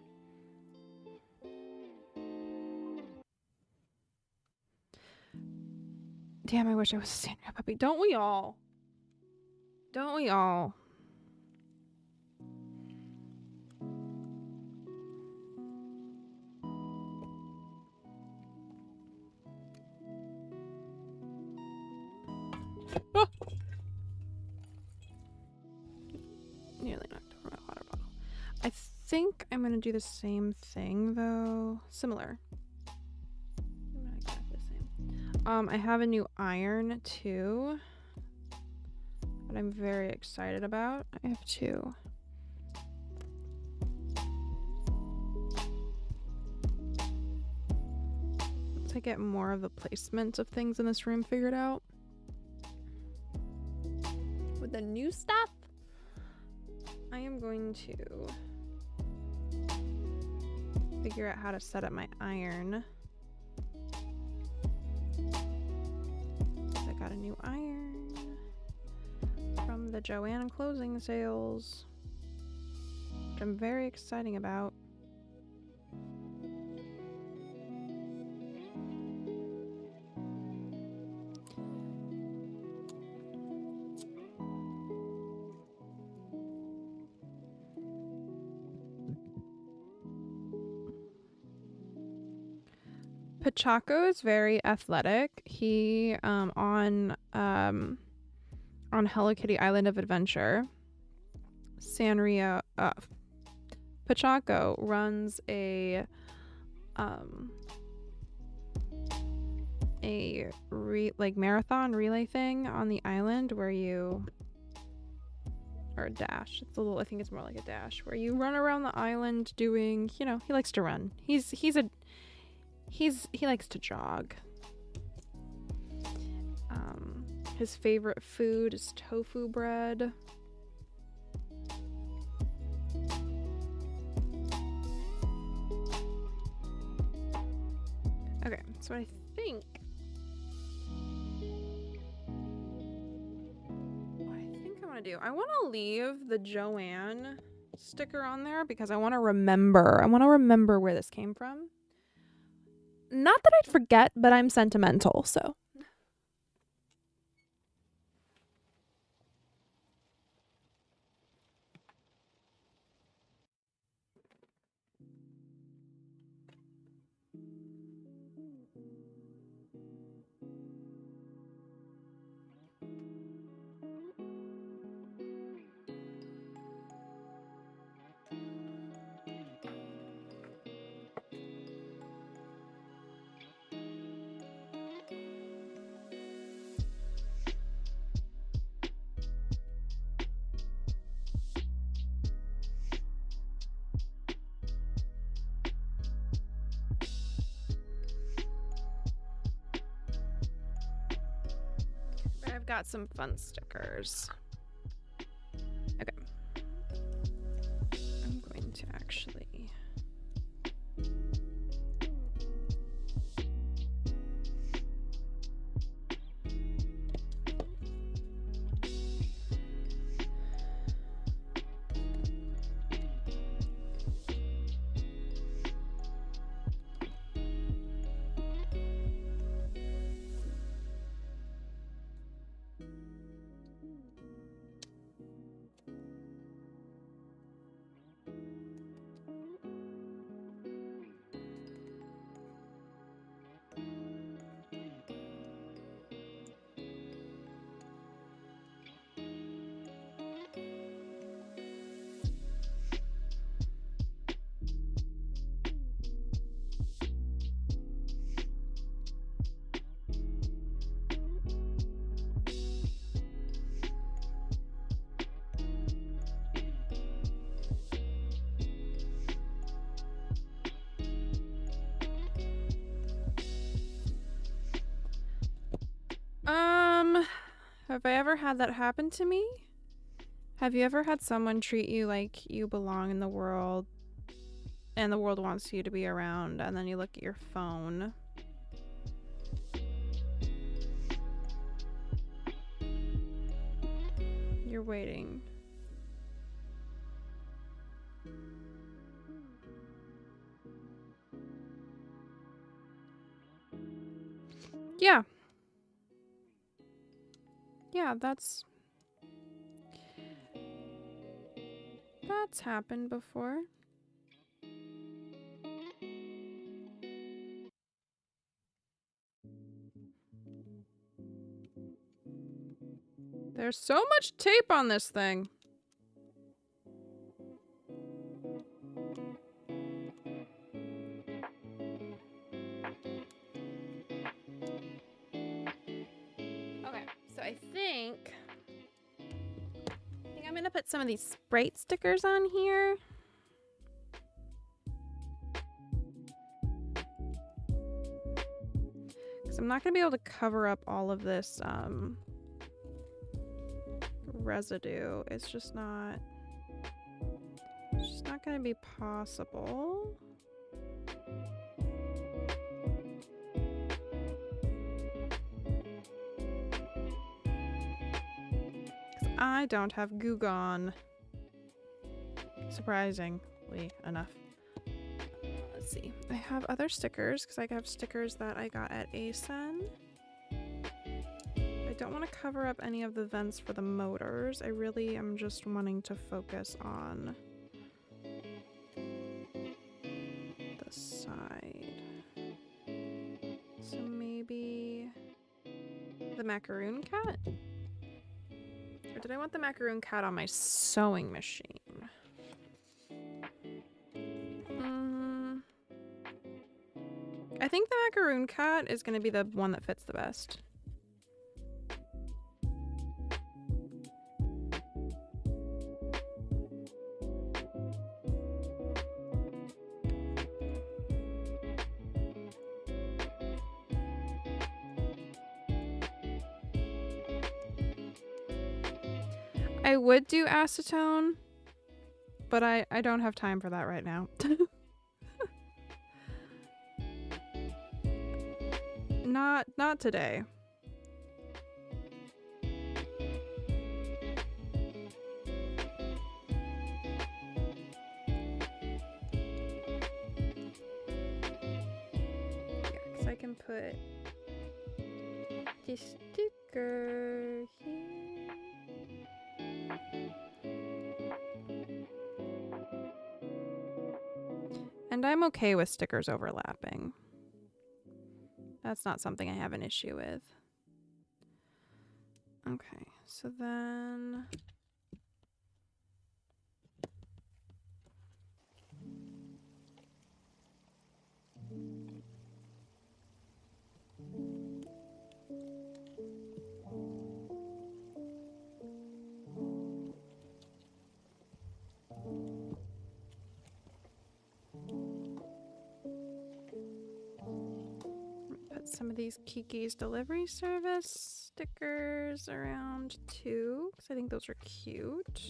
Damn, I wish I was a Sanrio puppy. Don't we all? Don't we all? Oh! Nearly knocked over my water bottle. I think I'm gonna do the same thing though. Similar. Not exactly the same. I have a new iron too, that I'm very excited about. I have two. To get more of the placement of things in this room figured out. With the new stuff, I am going to figure out how to set up my iron. I got a new iron from the Joann closing sales, which I'm very excited about. Pachaco is very athletic. He on Hello Kitty Island of Adventure, Sanrio Pachaco runs a marathon relay thing on the island where you, or a dash. It's a little, I think it's more like a dash, where you run around the island doing, you know, he likes to run. He likes to jog. His favorite food is tofu bread. Okay, so I think I want to do, I want to leave the Joann sticker on there because I want to remember where this came from. Not that I'd forget, but I'm sentimental, so. I've got some fun stickers. Okay. I'm going to actually... Have I ever had that happen to me? Have you ever had someone treat you like you belong in the world and the world wants you to be around, and then you look at your phone? You're waiting. Yeah. Yeah, that's happened before. There's so much tape on this thing. I think I'm gonna put some of these Sprite stickers on here. Because I'm not gonna be able to cover up all of this residue. It's just not gonna be possible. I don't have Goo Gone. Surprisingly enough. Let's see. I have other stickers because I have stickers that I got at ASEN. I don't want to cover up any of the vents for the motors. I really am just wanting to focus on the side. So maybe the macaroon cat? Or did I want the macaroon cat on my sewing machine? I think the macaroon cat is going to be the one that fits the best. I would do acetone, but I don't have time for that right now. Not today. Yeah, 'cause I can put this sticker here. And I'm okay with stickers overlapping. That's not something I have an issue with. Okay, so then... put some of these Kiki's Delivery Service stickers around too, because I think those are cute.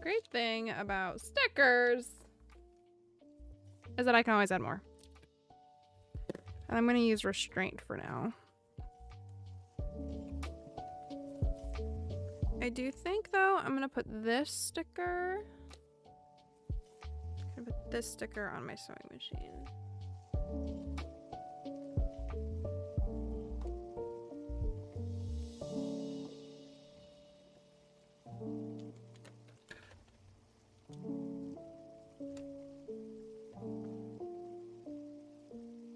Great thing about stickers is that I can always add more. And I'm going to use restraint for now. I do think, though, I'm going to put this sticker... I'm going to put this sticker on my sewing machine.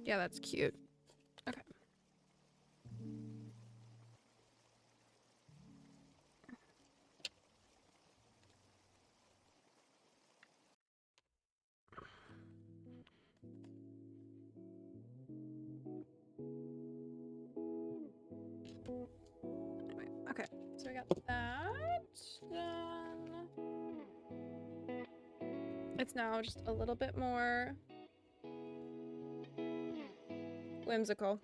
Yeah, that's cute. Okay. Anyway, okay, so so we got that done. It's now just a little bit more whimsical.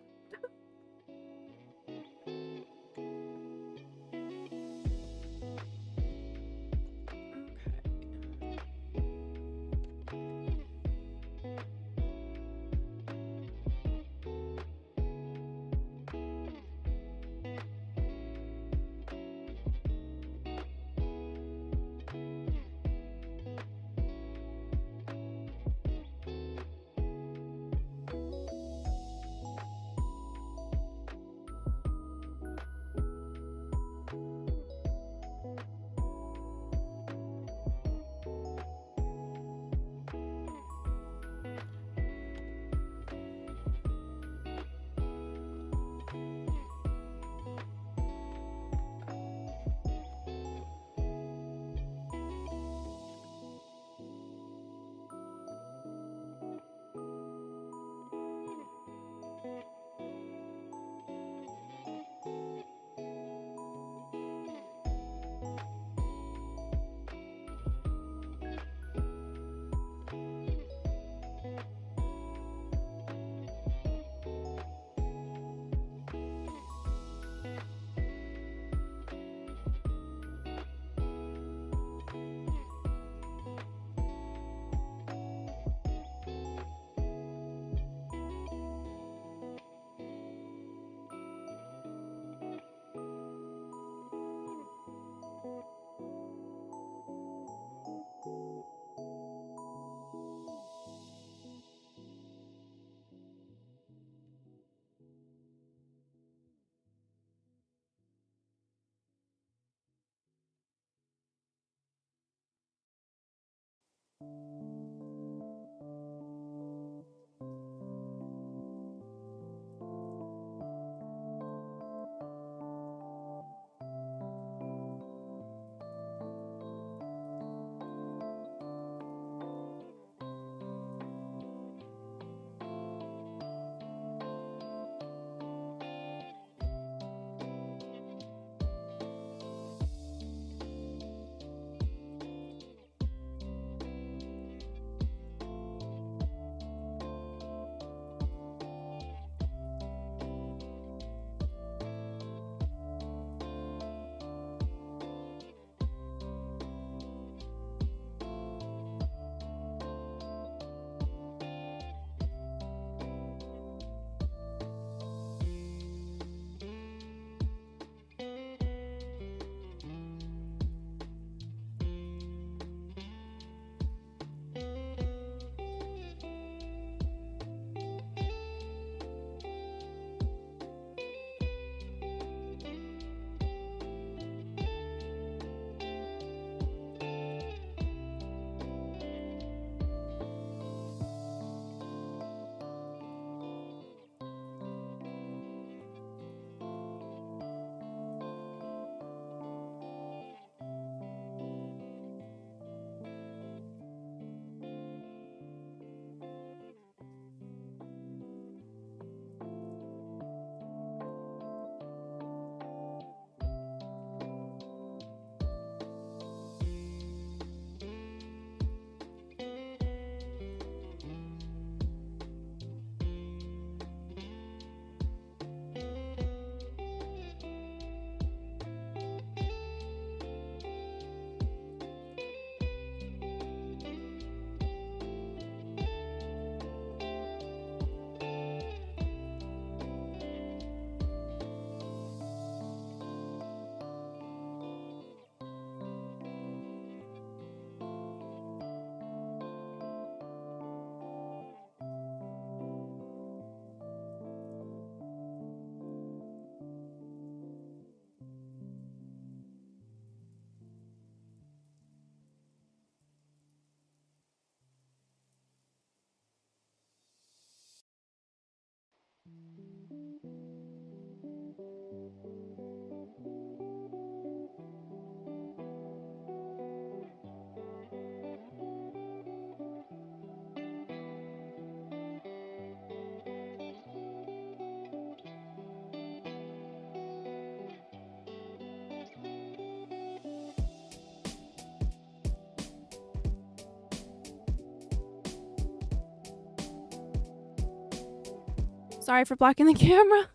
Sorry for blocking the camera.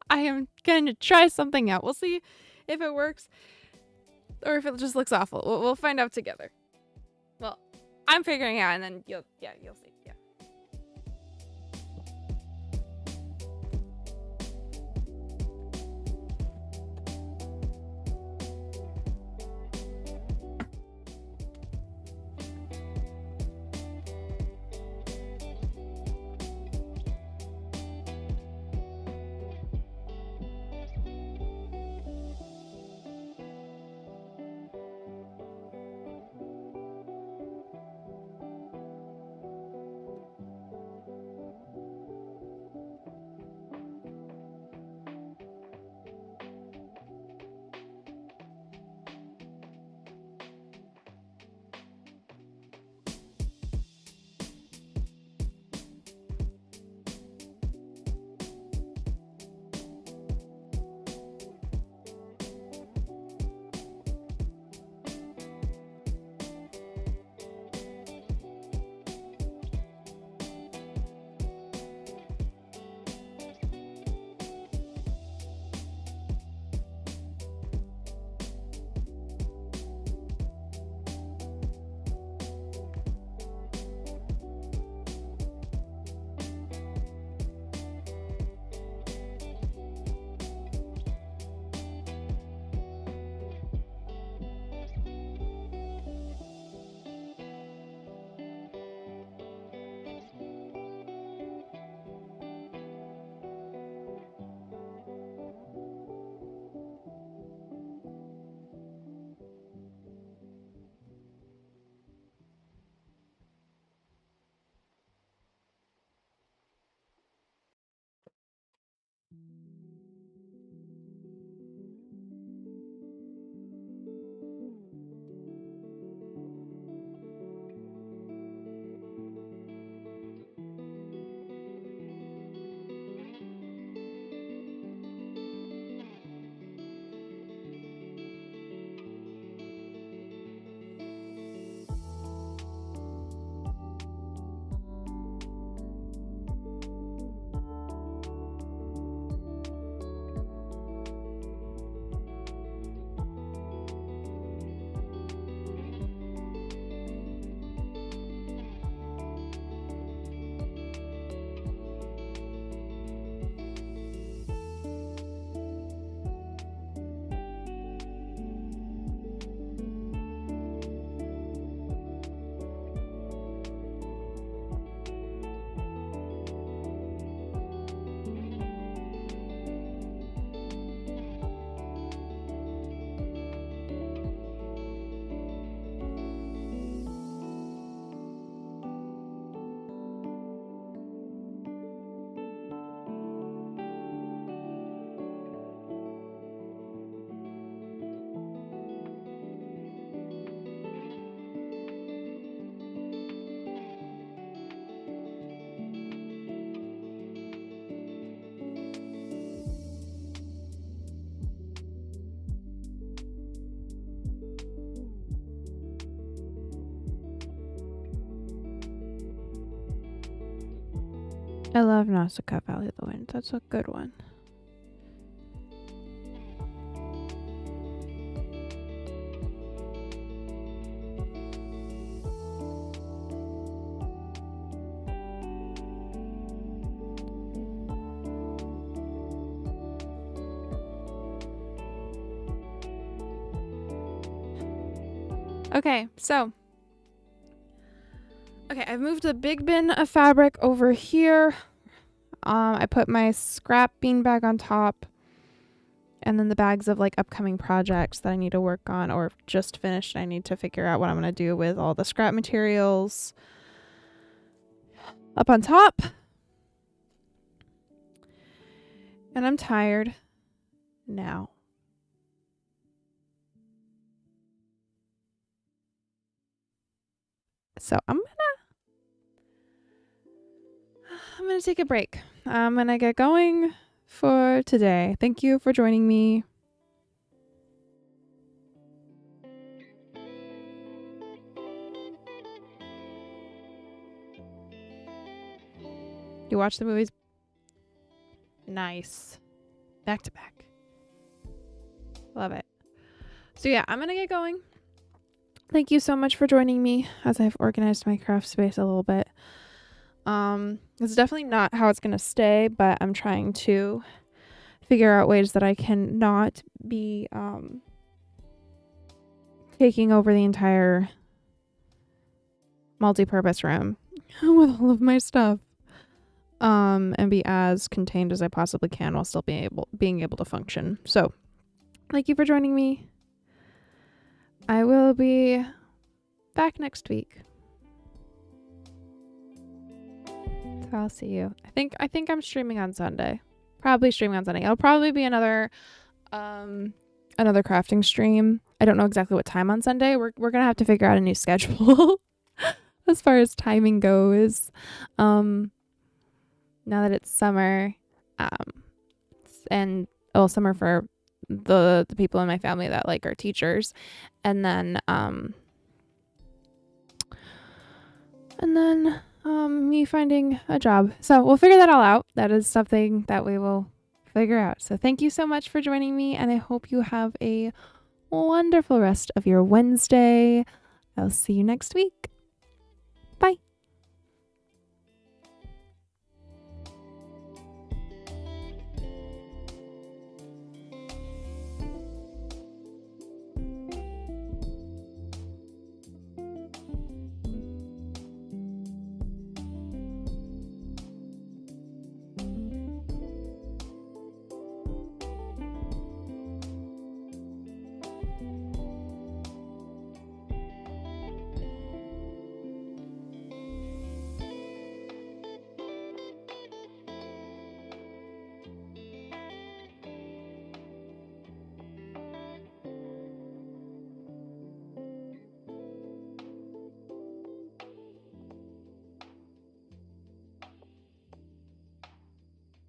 I am going to try something out. We'll see if it works or if it just looks awful. We'll find out together. Well, I'm figuring it out, and then you'll see. Yeah. I love Nausicaa Valley of the Wind. That's a good one. Okay, so I've moved the big bin of fabric over here. I put my scrap beanbag on top, and then the bags of like upcoming projects that I need to work on or just finished. I need to figure out what I'm going to do with all the scrap materials up on top. And I'm tired now. So I'm gonna take a break. I'm gonna get going for today. Thank you for joining me. You watch the movies Nice. Back to back. Love it. So yeah, I'm gonna get going. Thank you so much for joining me as I've organized my craft space a little bit. It's definitely not how it's gonna stay, but I'm trying to figure out ways that I can not be taking over the entire multi-purpose room with all of my stuff. And be as contained as I possibly can while still being able to function. So, thank you for joining me. I will be back next week. So I'll see you. I think I'm streaming on Sunday. Probably streaming on Sunday. It'll probably be another crafting stream. I don't know exactly what time on Sunday. We're gonna have to figure out a new schedule as far as timing goes. Now that it's summer, and summer for the people in my family that like are teachers, and then me finding a job. So we'll figure that all out. That is something that we will figure out. So thank you so much for joining me, and I hope you have a wonderful rest of your Wednesday. I'll see you next week.